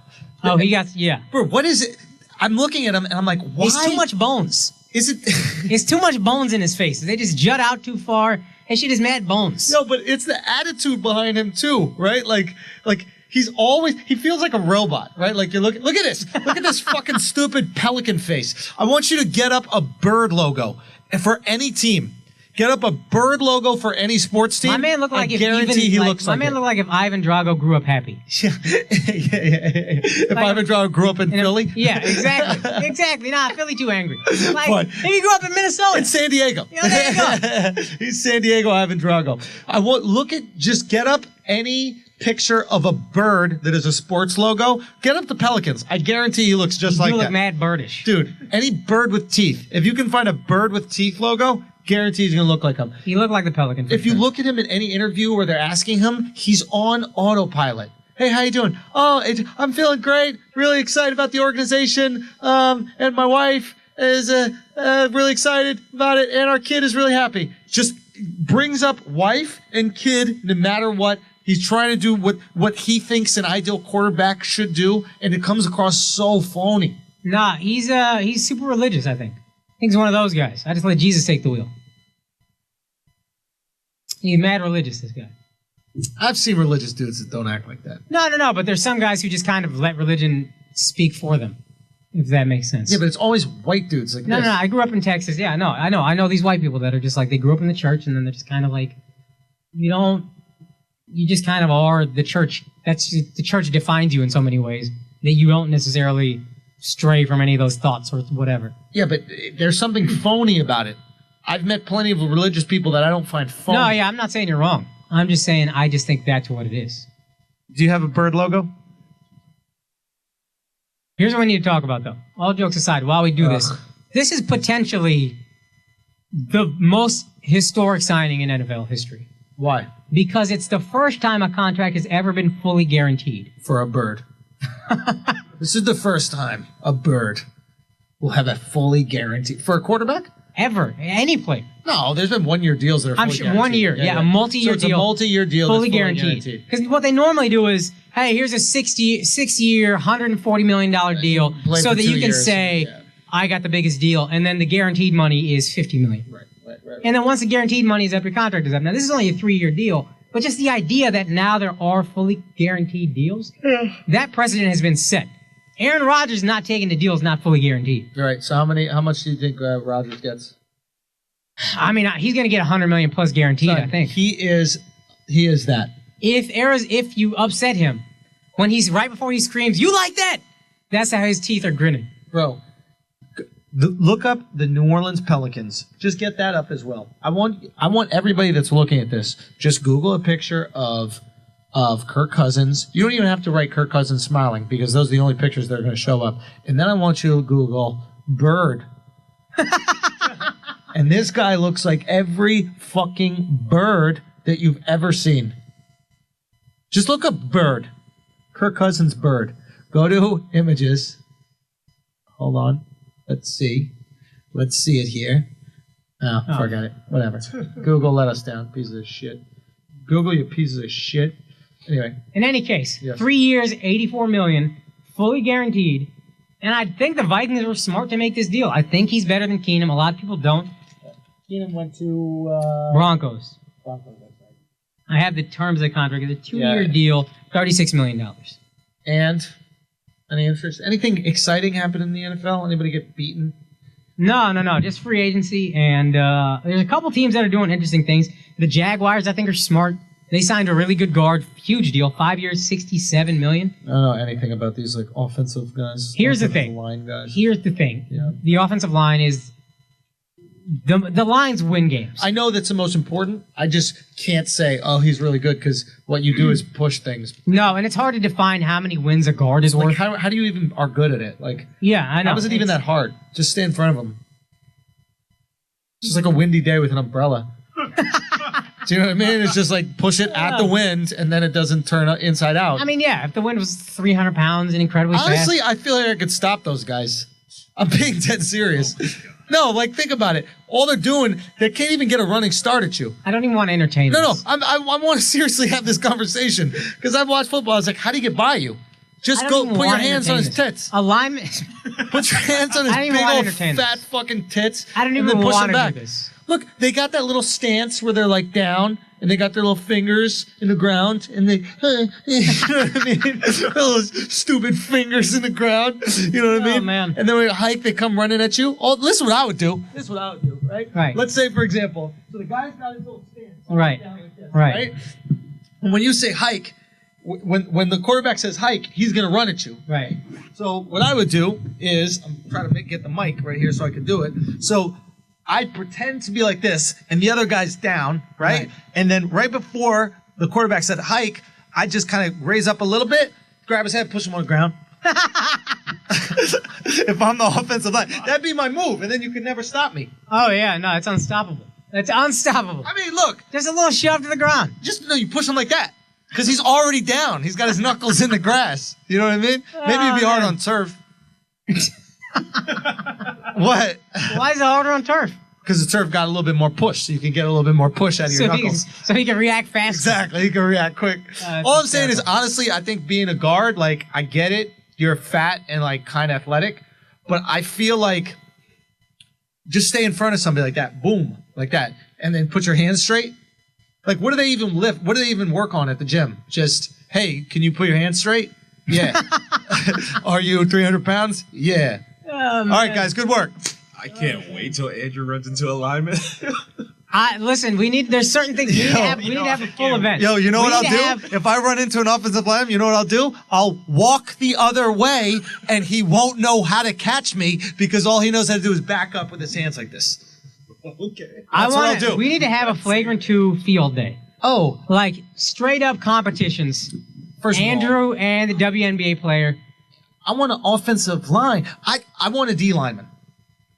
Oh, yeah. Bro, what is it? I'm looking at him and I'm like, why? He's too much bones. Is it? There's too much bones in his face. They just jut out too far. And shit is mad bones. No, but it's the attitude behind him too, right? Like he feels like a robot, right? Like look at this. Look at this fucking stupid pelican face. I want you to get up a bird logo for any team. Get up a bird logo for any sports team. My man looked like My man looked like if Ivan Drago grew up happy. Yeah. If Ivan Drago grew up in Philly. Yeah, exactly. Exactly. Nah, Philly too angry. Like, if he grew up in Minnesota. In San Diego. Yeah, there you go. He's San Diego Ivan Drago. Just get up any picture of a bird that is a sports logo. Get up the Pelicans. I guarantee he looks just like that. You look mad birdish. Dude, any bird with teeth. If you can find a bird with teeth logo, guarantee he's going to look like him. He looked like the Pelican. If you look at him in any interview where they're asking him, he's on autopilot. Hey, how you doing? Oh, I'm feeling great. Really excited about the organization. And my wife is really excited about it. And our kid is really happy. Just brings up wife and kid no matter what. He's trying to do what he thinks an ideal quarterback should do, and it comes across so phony. Nah, he's super religious, I think. I think he's one of those guys. I just let Jesus take the wheel. He's mad religious, this guy. I've seen religious dudes that don't act like that. No, but there's some guys who just kind of let religion speak for them, if that makes sense. Yeah, but it's always white dudes like this. No, I grew up in Texas. Yeah, I know these white people that are just like, they grew up in the church, and then they're just kind of like, you just kind of are the church. The church defines you in so many ways that you don't necessarily stray from any of those thoughts or whatever. Yeah, but there's something phony about it. I've met plenty of religious people that I don't find phony. No, yeah, I'm not saying you're wrong. I'm just saying I just think that's what it is. Do you have a bird logo? Here's what we need to talk about, though. All jokes aside, while we do this is potentially the most historic signing in NFL history. Why? Because it's the first time a contract has ever been fully guaranteed. For a bird. This is the first time a bird will have a fully guaranteed. For a quarterback? Ever. Any player. No, there's been 1 year deals that are fully guaranteed. 1 year. Yeah, a multi-year deal. So it's a multi-year deal fully guaranteed. Because what they normally do is, hey, here's a 6-year, $140 million deal so that you can say, I got the biggest deal. And then the guaranteed money is $50 million. Right. And then once the guaranteed money is up, your contract is up. Now, this is only a 3-year deal. But just the idea that now there are fully guaranteed deals, that precedent has been set. Aaron Rodgers not taking the deal is not fully guaranteed. All right. So how much do you think Rodgers gets? I mean, he's going to get $100 million plus guaranteed. I think he is that. If you upset him, when he's right before he screams, "You like that?" That's how his teeth are grinning, bro. Look up the New Orleans Pelicans. Just get that up as well. I want everybody that's looking at this, just Google a picture of Kirk Cousins. You don't even have to write Kirk Cousins smiling because those are the only pictures that are going to show up. And then I want you to Google bird. And this guy looks like every fucking bird that you've ever seen. Just look up bird. Kirk Cousins bird. Go to images. Hold on. Let's see. Let's see it here. Oh, forget it. Whatever. Google let us down. Pieces of shit. Google, you pieces of shit. Anyway. In any case, 3 years, $84 million, fully guaranteed. And I think the Vikings were smart to make this deal. I think he's better than Keenum. A lot of people don't. Keenum went to Broncos. That's right. I have the terms of the contract. It's a 2-year deal, $36 million. And any interest? Anything exciting happen in the NFL? Anybody get beaten? No. Just free agency. And there's a couple teams that are doing interesting things. The Jaguars, I think, are smart. They signed a really good guard. Huge deal. 5 years, $67 million. I don't know anything about these like offensive guys. Here's the thing. Line guys. Here's the thing. Yeah. The offensive line is... The lines win games. I know that's the most important. I just can't say, oh, he's really good, because what you do is push things. No, and it's hard to define how many wins a guard is worth. How do you even are good at it? Like, yeah, I know. How is it even that hard? Just stay in front of him. It's just like a windy day with an umbrella. Do you know what I mean? It's just like push it at the wind, and then it doesn't turn inside out. I mean, yeah, if the wind was 300 pounds and incredibly fast. Honestly, I feel like I could stop those guys. I'm being dead serious. Oh No, like, think about it. All they're doing, they can't even get a running start at you. I don't even want to entertain No, this. I want to seriously have this conversation because I've watched football. I was like, how do you get by you? Just go put your hands on his tits. Alignment. Put your hands on his big old fat fucking tits. I don't even want to do this. Look, they got that little stance where they're like down and they got their little fingers in the ground and they, you know what I mean? Those stupid fingers in the ground. You know what I mean? Oh, man. And then when you hike, they come running at you. Oh, this is what I would do. This is what I would do, right? Right. Let's say, for example, so the guy's got his little stance. Right. Down like this, Right. And when you say hike, when the quarterback says hike, he's going to run at you. Right. So what I would do is, I'm trying to get the mic right here so I can do it. So I'd pretend to be like this, and the other guy's down, right? And then right before the quarterback said hike, I just kind of raise up a little bit, grab his head, push him on the ground. If I'm the offensive line, that'd be my move, and then you could never stop me. Oh, yeah. No, it's unstoppable. It's unstoppable. I mean, look. Just a little shove to the ground. Just, no, you push him like that. Because he's already down. He's got his knuckles in the grass. You know what I mean? Maybe it'd be hard on turf. What? Why is it harder on turf? Because the turf got a little bit more push, so you can get a little bit more push out of your knuckles. So he can react faster. Exactly. He can react quick. All I'm saying is, honestly, I think being a guard, like, I get it. You're fat and, like, kind of athletic. But I feel like just stay in front of somebody like that. Boom. Like that. And then put your hands straight. Like, what do they even lift? What do they even work on at the gym? Just, hey, can you put your hands straight? Yeah. Are you 300 pounds? Yeah. All right, guys, good work. I can't wait till Andrew runs into alignment. Listen, there's certain things. We need to have a full event. Yo, you know what I'll do? If I run into an offensive lineman, you know what I'll do? I'll walk the other way, and he won't know how to catch me because all he knows how to do is back up with his hands like this. Okay. That's what I'll do. We need to have a Flagrant 2 field day. Oh. Like, straight up competitions. First of all, Andrew and the WNBA player. I want an offensive line. I want a D lineman.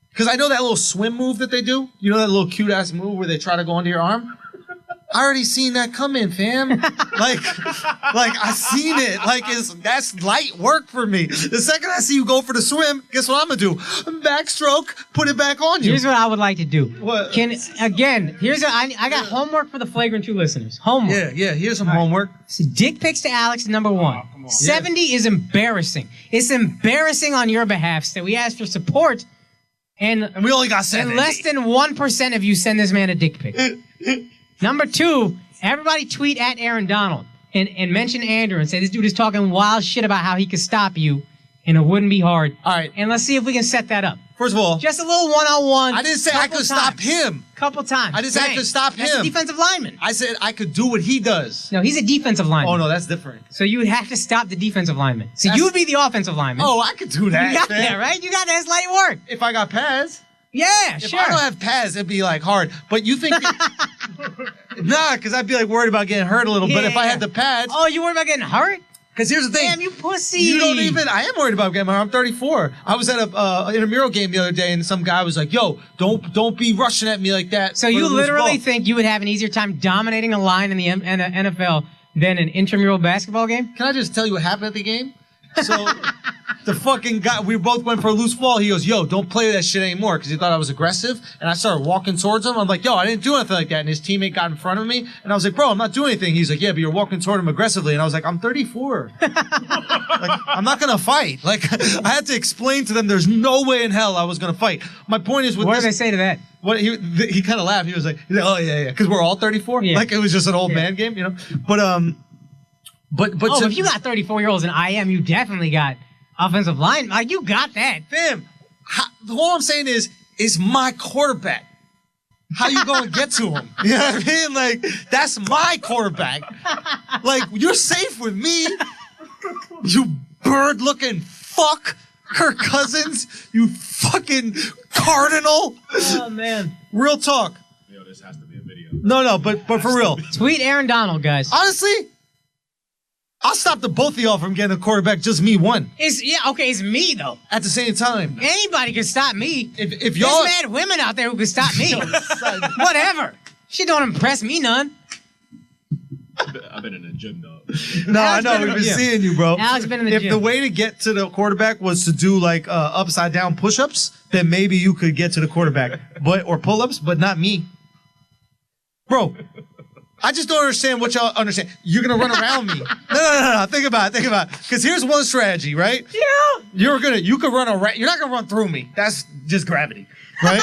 Because I know that little swim move that they do. You know that little cute-ass move where they try to go under your arm? I already seen that come in, fam. like I seen it. Like, that's light work for me. The second I see you go for the swim, guess what I'm going to do? Backstroke, put it back on you. Here's what I would like to do. What? I got homework for the Flagrant 2 listeners. Homework. Yeah, here's some homework. So dick pics to Alex, number 1. 70 is embarrassing. It's embarrassing on your behalf. So we ask for support. And we only got 70. And less than 1% of you send this man a dick pic. Number 2, everybody tweet at Aaron Donald and mention Andrew and say this dude is talking wild shit about how he could stop you and it wouldn't be hard. All right. And let's see if we can set that up. First of all, just a little one-on-one. I didn't say I could stop him. Couple times. I didn't say I could stop him. That's a defensive lineman. I said I could do what he does. No, he's a defensive lineman. Oh, no, that's different. So you would have to stop the defensive lineman. So you would be the offensive lineman. Oh, I could do that. You got that, right? You got that. It's light work. If I got pads. Yeah, if sure. I don't have pads, it'd be like hard. But you think nah, because I'd be like worried about getting hurt a little. But if I had the pads, oh, you worried about getting hurt? Because here's the thing. Damn, you pussy. You don't even. I am worried about getting hurt. I'm 34. I was at a intramural game the other day, and some guy was like, "Yo, don't be rushing at me like that." So you literally think you would have an easier time dominating a line in the NFL than an intramural basketball game? Can I just tell you what happened at the game? So. The fucking guy, we both went for a loose ball. He goes, yo, don't play that shit anymore, because he thought I was aggressive. And I started walking towards him. I'm like, yo, I didn't do anything like that. And his teammate got in front of me. And I was like, bro, I'm not doing anything. He's like, yeah, but you're walking toward him aggressively. And I was like, I'm 34. Like, I'm not going to fight. Like, I had to explain to them there's no way in hell I was going to fight. My point is with what did they say to that? What he kind of laughed. He was like, oh, yeah. Because we're all 34. Yeah. Like, it was just an old man game, you know? But if you got 34-year-olds in IM, you definitely got offensive line, like you got that. Fam, all I'm saying is my quarterback. How you gonna get to him? You know what I mean? Like, that's my quarterback. Like, you're safe with me. You bird-looking fuck. Kirk Cousins, you fucking cardinal. Oh, man. Real talk. Yo, this has to be a video. No, but for real. Tweet Aaron Donald, guys. Honestly, I'll stop the both of y'all from getting a quarterback. Just me one. It's me though. At the same time, anybody can stop me. If y'all, there's mad women out there who can stop me. Whatever. She don't impress me none. I've been in the gym though. No, I Alex know. been in We've the been gym. seeing you, bro. Alex been in the If gym. the way to get to the quarterback was to do like upside down push-ups, then maybe you could get to the quarterback, or pull-ups, but not me, bro. I just don't understand what y'all understand. You're gonna run around me. No. Think about it. Because here's one strategy, right? Yeah. You could run around. You're not gonna run through me. That's just gravity, right?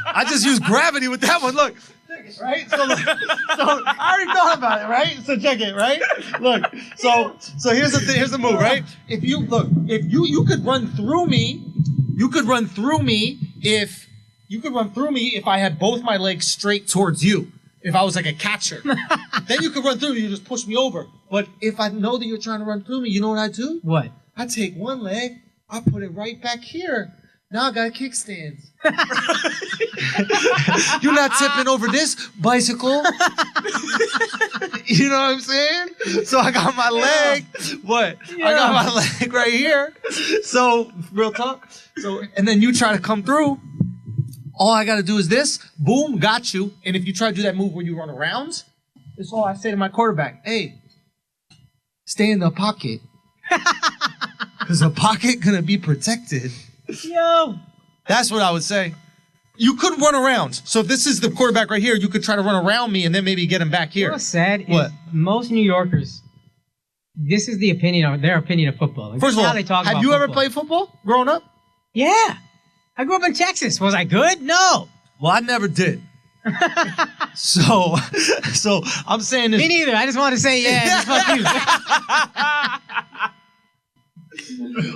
I just use gravity with that one. Look. Right? So I already thought about it, right? So check it, right? Look. So here's the move, right? If you could run through me, if I had both my legs straight towards you. If I was like a catcher, then you could run through me, you just push me over. But if I know that you're trying to run through me, you know what I do? What? I take one leg, I put it right back here. Now I got kickstands. You're not tipping over this bicycle. You know what I'm saying? So I got my leg. What? I got my leg right here. So, real talk. So, and then you try to come through. All I got to do is this. Boom, got you. And if you try to do that move where you run around, that's all I say to my quarterback. Hey, stay in the pocket. Because the pocket going to be protected. Yo. That's what I would say. You could run around. So if this is the quarterback right here, you could try to run around me and then maybe get him back here. What's sad What? is most New Yorkers, this is their opinion of football. Like, First this is of all, how they talk have about you ever football. played football growing up? Yeah. I grew up in Texas. Was I good? No. Well, I never did. So I'm saying this. Me neither. I just wanted to say yeah. Fuck you.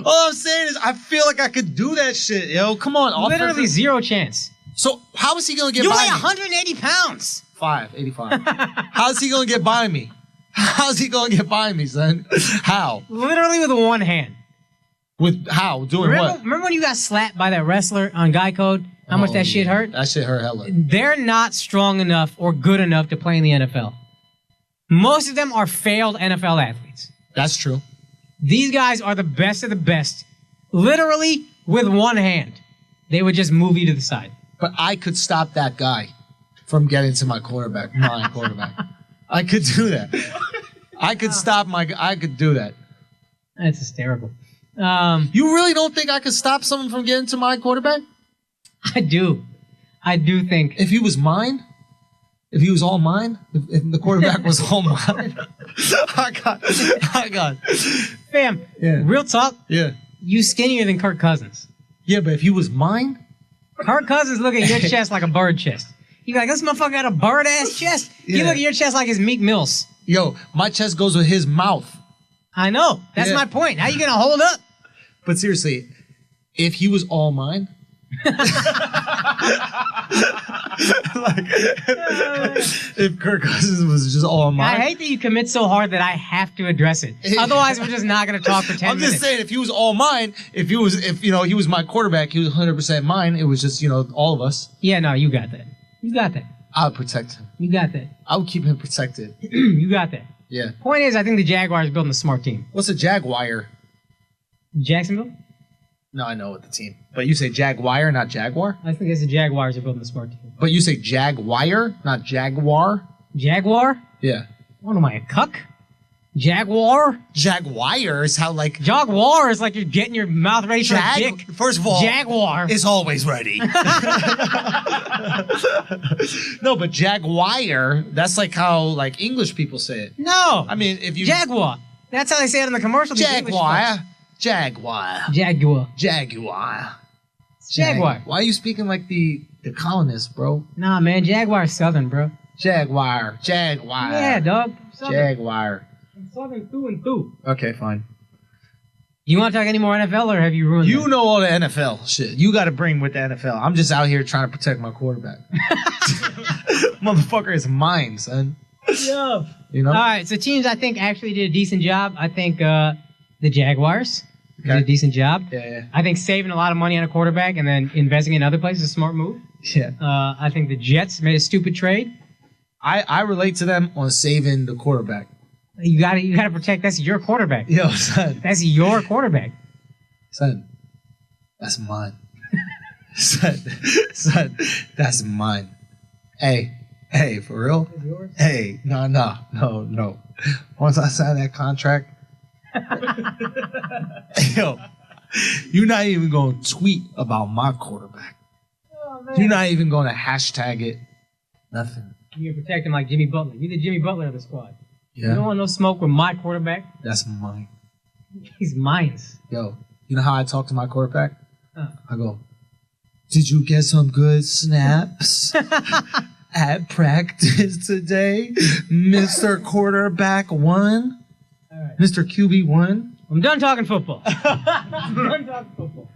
All I'm saying is I feel like I could do that shit, yo. Come on. Literally zero chance. So how is he going to get You by weigh me? 180 pounds. 85. How's he going to get by me? How's he going to get by me, son? How? Literally with one hand. With how? Doing what? Remember when you got slapped by that wrestler on Guy Code? How much that shit hurt? That shit hurt hella. They're not strong enough or good enough to play in the NFL. Most of them are failed NFL athletes. That's true. These guys are the best of the best. Literally with one hand. They would just move you to the side. But I could stop that guy from getting to my quarterback. I could do that. I could do that. That's hysterical. You really don't think I could stop someone from getting to my quarterback? I do think. If he was mine? If he was all mine? If the quarterback was all mine? I got. Fam, Yeah. real talk, Yeah. you skinnier than Kirk Cousins. Yeah, but if he was mine? Kirk Cousins look at your chest like a bird chest. You be like, this motherfucker got a bird-ass chest. You Yeah. look at your chest like it's Meek Mills. Yo, my chest goes with his mouth. I know. That's Yeah. my point. How you gonna hold up? But seriously, if he was all mine... if Kirk Cousins was just all mine... I hate that you commit so hard that I have to address it. Otherwise, we're just not gonna talk for 10 I'm minutes. just saying, if he was all mine, if he was my quarterback, he was 100% mine. It was just, all of us. Yeah, no, you got that. You got that. I would protect him. You got that. I would keep him protected. You got that. Yeah. Point is, I think the Jaguars building a smart team. What's a Jaguar? Jacksonville? No, I know what the team. But you say Jaguar, not Jaguar? I think it's the Jaguars are building a smart team. But you say Jaguar, not Jaguar? Jaguar? Yeah. What am I, a cuck? Jaguar? Jaguar is how, like... Jaguar is like you're getting your mouth ready for a dick. First of all... Jaguar. Is always ready. No, but Jaguar, that's like how, like, English people say it. No. I mean, if you... Jaguar. That's how they say it in the commercial. these English Jaguar. fucks. Jaguar. Jaguar. Jaguar. Jaguar. Why are you speaking like the colonists, bro? Nah, man. Jaguar's Southern, bro. Jaguar. Yeah, dog. Southern. Jaguar. Southern through and through. Okay, fine. You want to talk any more NFL or have you ruined You that? know all the NFL shit. You got to bring with the NFL. I'm just out here trying to protect my quarterback. Motherfucker is mine, son. Yeah. You know? All right, so teams I think actually did a decent job. I think the Jaguars did a decent job. Yeah. I think saving a lot of money on a quarterback and then investing in other places is a smart move. Yeah. I think the Jets made a stupid trade. I relate to them on saving the quarterback. You gotta protect. That's your quarterback. Yo, son. That's your quarterback. Son, that's mine. son, that's mine. Hey, Hey, for real? Yours? Hey, no. Once I sign that contract, yo, you're not even going to tweet about my quarterback. Oh, man. You're not even going to hashtag it. Nothing. You're gonna protect him like Jimmy Butler. You're the Jimmy Butler of the squad. Yeah. You don't want no smoke with my quarterback. That's mine. He's mine. Yo, you know how I talk to my quarterback? Huh. I go, did you get some good snaps at practice today, Mr. Quarterback 1? All right. Mr. QB 1? I'm done talking football. I'm done talking football.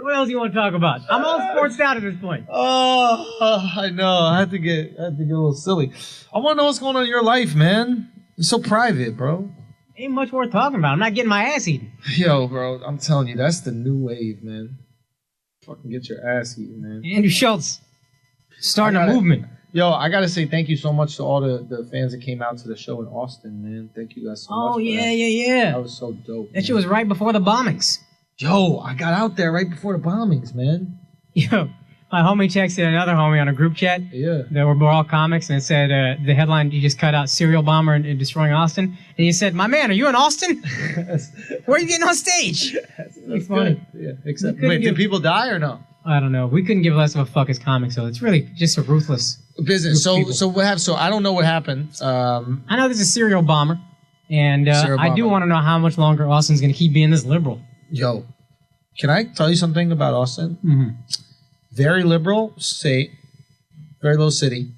What else do you want to talk about? I'm all sports out at this point. Oh, I know. I had to get a little silly. I want to know what's going on in your life, man. You're so private, bro. Ain't much worth talking about. I'm not getting my ass eaten. Yo, bro, I'm telling you, that's the new wave, man. Fucking get your ass eaten, man. Andrew Schulz, starting a movement. Yo, I gotta say thank you so much to all the fans that came out to the show in Austin, man. Thank you guys so much. Oh, for yeah, that. yeah. That was so dope. That shit was right before the bombings. Yo, I got out there right before the bombings, man. Yo, my homie texted another homie on a group chat. Yeah. That we're all comics, and it said the headline, you just cut out serial bomber and destroying Austin. And he said, my man, are you in Austin? Where are you getting on stage? That's funny. good. Yeah, except, couldn't wait, give- did people die or no? I don't know. We couldn't give less of a fuck as comics, so it's really just a ruthless Business. group of people. So what happened? So I don't know what happened. I know there's a serial bomber, and Serial I do bomber. want to know how much longer Austin's going to keep being this liberal. Yo, can I tell you something about Austin? Mm-hmm. Very liberal state, very low city.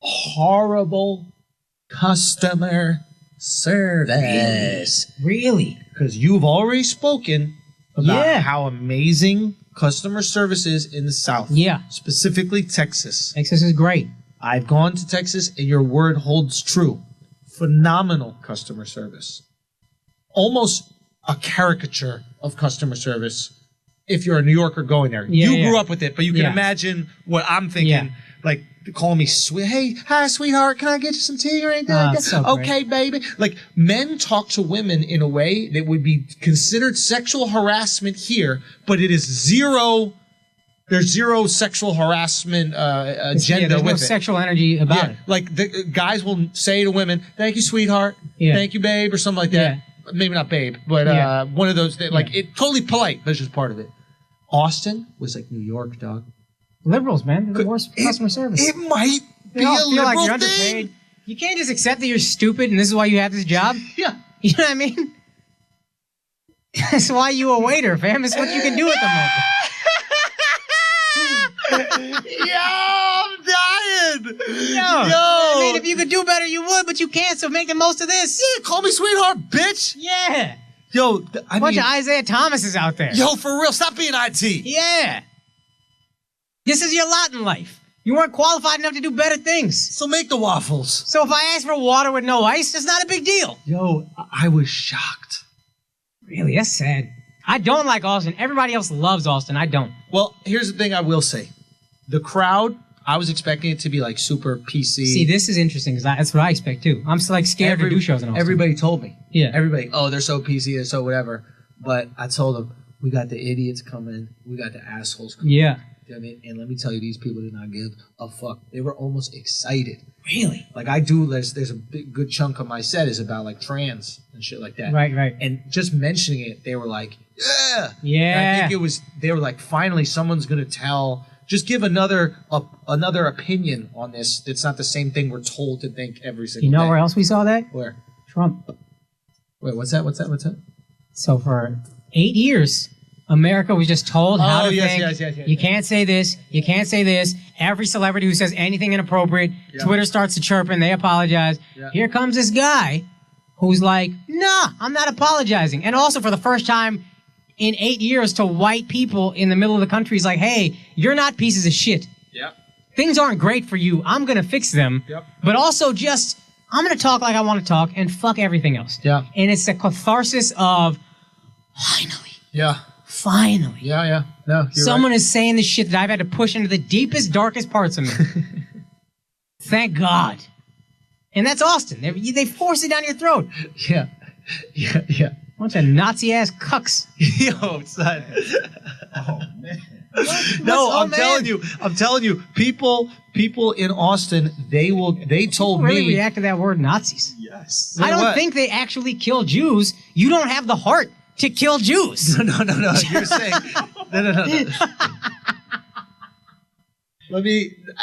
Horrible customer service. Really? Because you've already spoken about Yeah. how amazing customer service is in the South. Yeah. Specifically Texas. Texas is great. I've gone to Texas and your word holds true. Phenomenal customer service. Almost a caricature of customer service if you're a New Yorker going there. Yeah, you grew yeah. up with it, but you can Yeah. imagine what I'm thinking. Yeah. Like calling me sweet. Hey, hi, sweetheart. Can I get you some tea or anything Oh, like that? so great. Okay, baby. Like men talk to women in a way that would be considered sexual harassment here, but it is zero. There's zero sexual harassment agenda there's no with it. sexual energy about Yeah, it. like the guys will say to women, "Thank you, sweetheart. Yeah. Thank you, babe," or something like that. Maybe not babe, but Yeah. one of those. That, like it, totally polite. That's just part of it. Austin was like New York, dog. Liberals, man. They're the worst customer service. It might They be all a feel like liberal you're thing. underpaid. You can't just accept that you're stupid and this is why you have this job. Yeah. You know what I mean? That's why you a waiter, fam. It's what you can do at the moment. Yo, I'm dying. Yo, Yo. I mean, if you could do better, you would, but you can't, so make the most of this. Yeah, call me sweetheart, bitch. Yeah. Yo, I Bunch mean, of Isaiah Thomases out there. yo, for real, stop being IT. Yeah. This is your lot in life. You weren't qualified enough to do better things. So make the waffles. So if I ask for water with no ice, it's not a big deal. Yo, I was shocked. Really, that's sad. I don't like Austin. Everybody else loves Austin. I don't. Well, here's the thing I will say. The crowd, I was expecting it to be like super PC. See, this is interesting because that's what I expect too. I'm still like scared to do shows in Austin. Everybody told me. Yeah. Everybody, oh, they're so PC, they're so whatever. But I told them, we got the idiots coming, we got the assholes coming. Yeah. You know what I mean? And let me tell you, these people did not give a fuck. They were almost excited. Really? Like I do, there's a big, good chunk of my set is about like trans and shit like that. Right, right. And just mentioning it, they were like, yeah. Yeah. And I think they were like, finally someone's going to just give another opinion on this that's not the same thing we're told to think every single You know day. where else we saw that? Where? Trump. Wait, what's that? So for 8 years, America was just told how to think. Yes. You can't say this. You can't say this. Every celebrity who says anything inappropriate, Yeah. Twitter starts to chirp and they apologize. Yeah. Here comes this guy who's like, nah, I'm not apologizing. And also for the first time in 8 years to white people in the middle of the country, he's like, hey, you're not pieces of shit. Yep. Things aren't great for you. I'm going to fix them. Yep. But also just, I'm going to talk like I want to talk and fuck everything else. Yeah. And it's a catharsis of, Yeah. finally. Yeah. No, you're Someone right. is saying the shit that I've had to push into the deepest, darkest parts of me. Thank God. And that's Austin. They force it down your throat. Yeah. Bunch of Nazi-ass cucks. Yo, son. Oh man. No, I'm telling you, people in Austin, they told really me. react to that word Nazis. Yes. I don't think they actually kill Jews. You don't have the heart to kill Jews. No. You're saying no.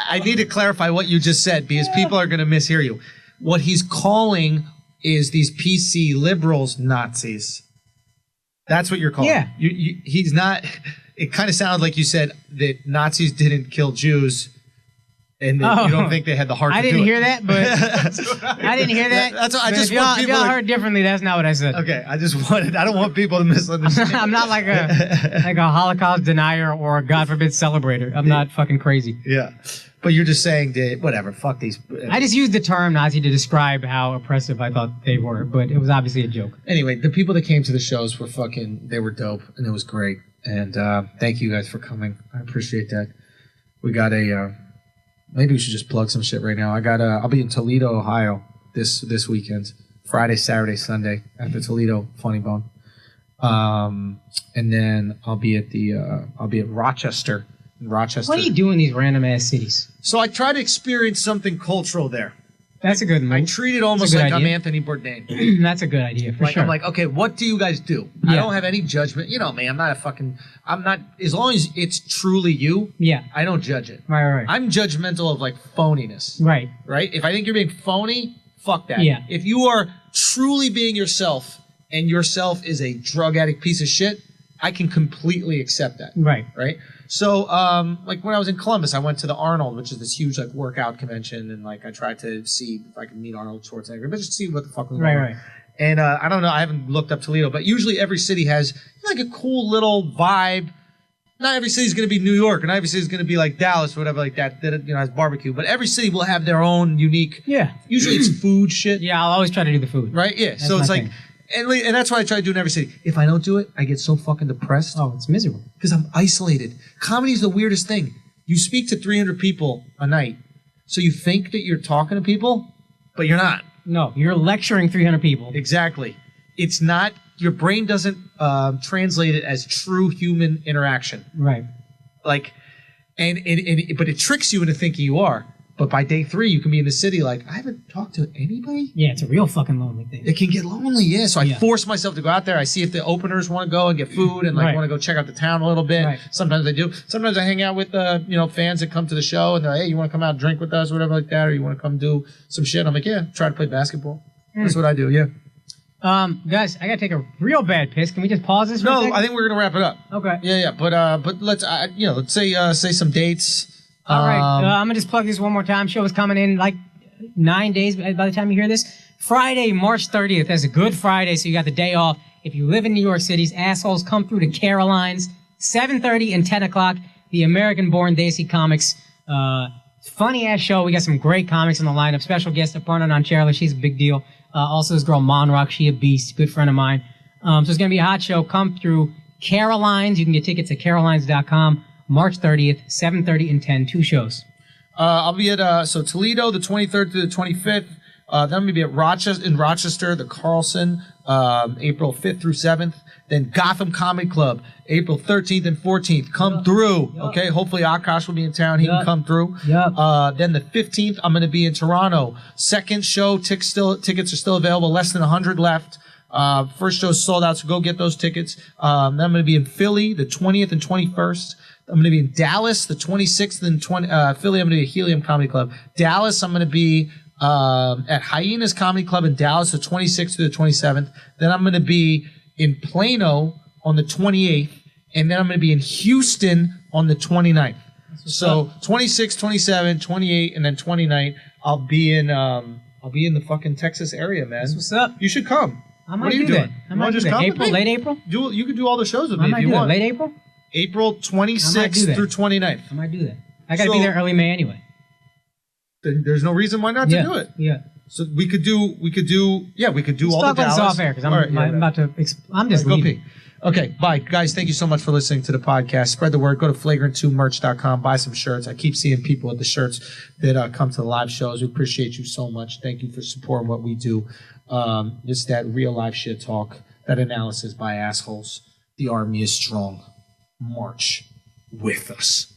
I need to clarify what you just said because people are going to mishear you. What he's calling is these PC liberals Nazis. That's what you're calling. Yeah. He's not. It kind of sounds like you said that Nazis didn't kill Jews, and that you don't think they had the heart to do it. I didn't hear that, but I didn't hear that. That's what I just if want people. If y'all heard differently, that's not what I said. Okay, I don't want people to misunderstand. I'm not like a Holocaust denier or, God forbid, celebrator. I'm not fucking crazy. Yeah. But you're just saying that, whatever, fuck these. I just used the term Nazi to describe how oppressive I thought they were, but it was obviously a joke. Anyway, the people that came to the shows were they were dope, and it was great. And thank you guys for coming. I appreciate that. We got maybe we should just plug some shit right now. I'll be in Toledo, Ohio this weekend. Friday, Saturday, Sunday at the Toledo Funny Bone. And then I'll be at Rochester. What do you do in these random ass cities? So I try to experience something cultural there. That's a good move. I treat it almost like I'm Anthony Bourdain. That's a good idea, for sure. I'm like, okay, what do you guys do? Yeah. I don't have any judgment. You know me, I'm not, as long as it's truly you, I don't judge it. Right. I'm judgmental of like phoniness. Right. If I think you're being phony, fuck that. Yeah. If you are truly being yourself and yourself is a drug addict piece of shit, I can completely accept that. Right. So, like when I was in Columbus, I went to the Arnold, which is this huge like workout convention, and like I tried to see if I could meet Arnold Schwarzenegger, but just see what the fuck was going on. Right. And I don't know, I haven't looked up Toledo, but usually every city has like a cool little vibe. Not every city is going to be New York, and not every city is going to be like Dallas or whatever like that has barbecue. But every city will have their own unique. Yeah. Usually it's food shit. Yeah, I'll always try to do the food. Right. Yeah. So it's like. Thing. And that's what I try to do in every city. If I don't do it, I get so fucking depressed. Oh, it's miserable. Because I'm isolated. Comedy is the weirdest thing. You speak to 300 people a night, so you think that you're talking to people, but you're not. No, you're lecturing 300 people. Exactly. It's not, your brain doesn't translate it as true human interaction. Right. Like, but it tricks you into thinking you are. But by day 3, you can be in the city like, I haven't talked to anybody? Yeah, it's a real fucking lonely thing. It can get lonely, yeah. So I force myself to go out there. I see if the openers want to go and get food and like want to go check out the town a little bit. Right. Sometimes I do. Sometimes I hang out with fans that come to the show and they're like, hey, you want to come out and drink with us or whatever like that? Or you want to come do some shit? I'm like, yeah, try to play basketball. That's what I do, yeah. Guys, I gotta take a real bad piss. Can we just pause this for a second? No, I think we're gonna wrap it up. Okay. Yeah. But let's let's say some dates. All right, I'm gonna just plug this one more time. Show is coming in like 9 days by the time you hear this. Friday, March 30th. That's a Good Friday, so you got the day off. If you live in New York City's assholes, come through to Caroline's, 7:30 and 10 o'clock. The American-born Desi Comics. Funny ass show. We got some great comics on the lineup. Special guest Aparna Nancherla. She's a big deal. Also, this girl Monrock. She a beast. Good friend of mine. So it's gonna be a hot show. Come through Caroline's. You can get tickets at carolines.com. March 30th, 7:30 and 10, 2 shows. I'll be at Toledo the 23rd to the 25th. Then I'm going to be at Rochester, the Carlson, April 5th through 7th. Then Gotham Comedy Club, April 13th and 14th. Come through, okay? Hopefully Akaash will be in town. He can come through. Then the 15th, I'm going to be in Toronto. Second show, tickets are still available. Less than 100 left. First show is sold out, so go get those tickets. Then I'm going to be in Philly the 20th and 21st. I'm going to be in Dallas the 26th and Philly. I'm going to be at Helium Comedy Club. Dallas, I'm going to be at Hyenas Comedy Club in Dallas the 26th to the 27th. Then I'm going to be in Plano on the 28th, and then I'm going to be in Houston on the 29th. So 26, 27, 28, and then 29. I'll be in the fucking Texas area, man. That's what's up. You should come. I might do that. I might do that. April, late April. You could do all the shows with me if you want. Late April. April 26th through 29th. I might do that. I got to be there early May anyway. Then there's no reason why not to do it. Yeah. So we could do all the Dallas. Talk about this off air because I'm about to. I'm just leaving. Go pee. Okay, bye. Guys, thank you so much for listening to the podcast. Spread the word. Go to flagrant2merch.com. Buy some shirts. I keep seeing people with the shirts that come to the live shows. We appreciate you so much. Thank you for supporting what we do. Just that real life shit talk, that analysis by assholes. The army is strong. March. with us.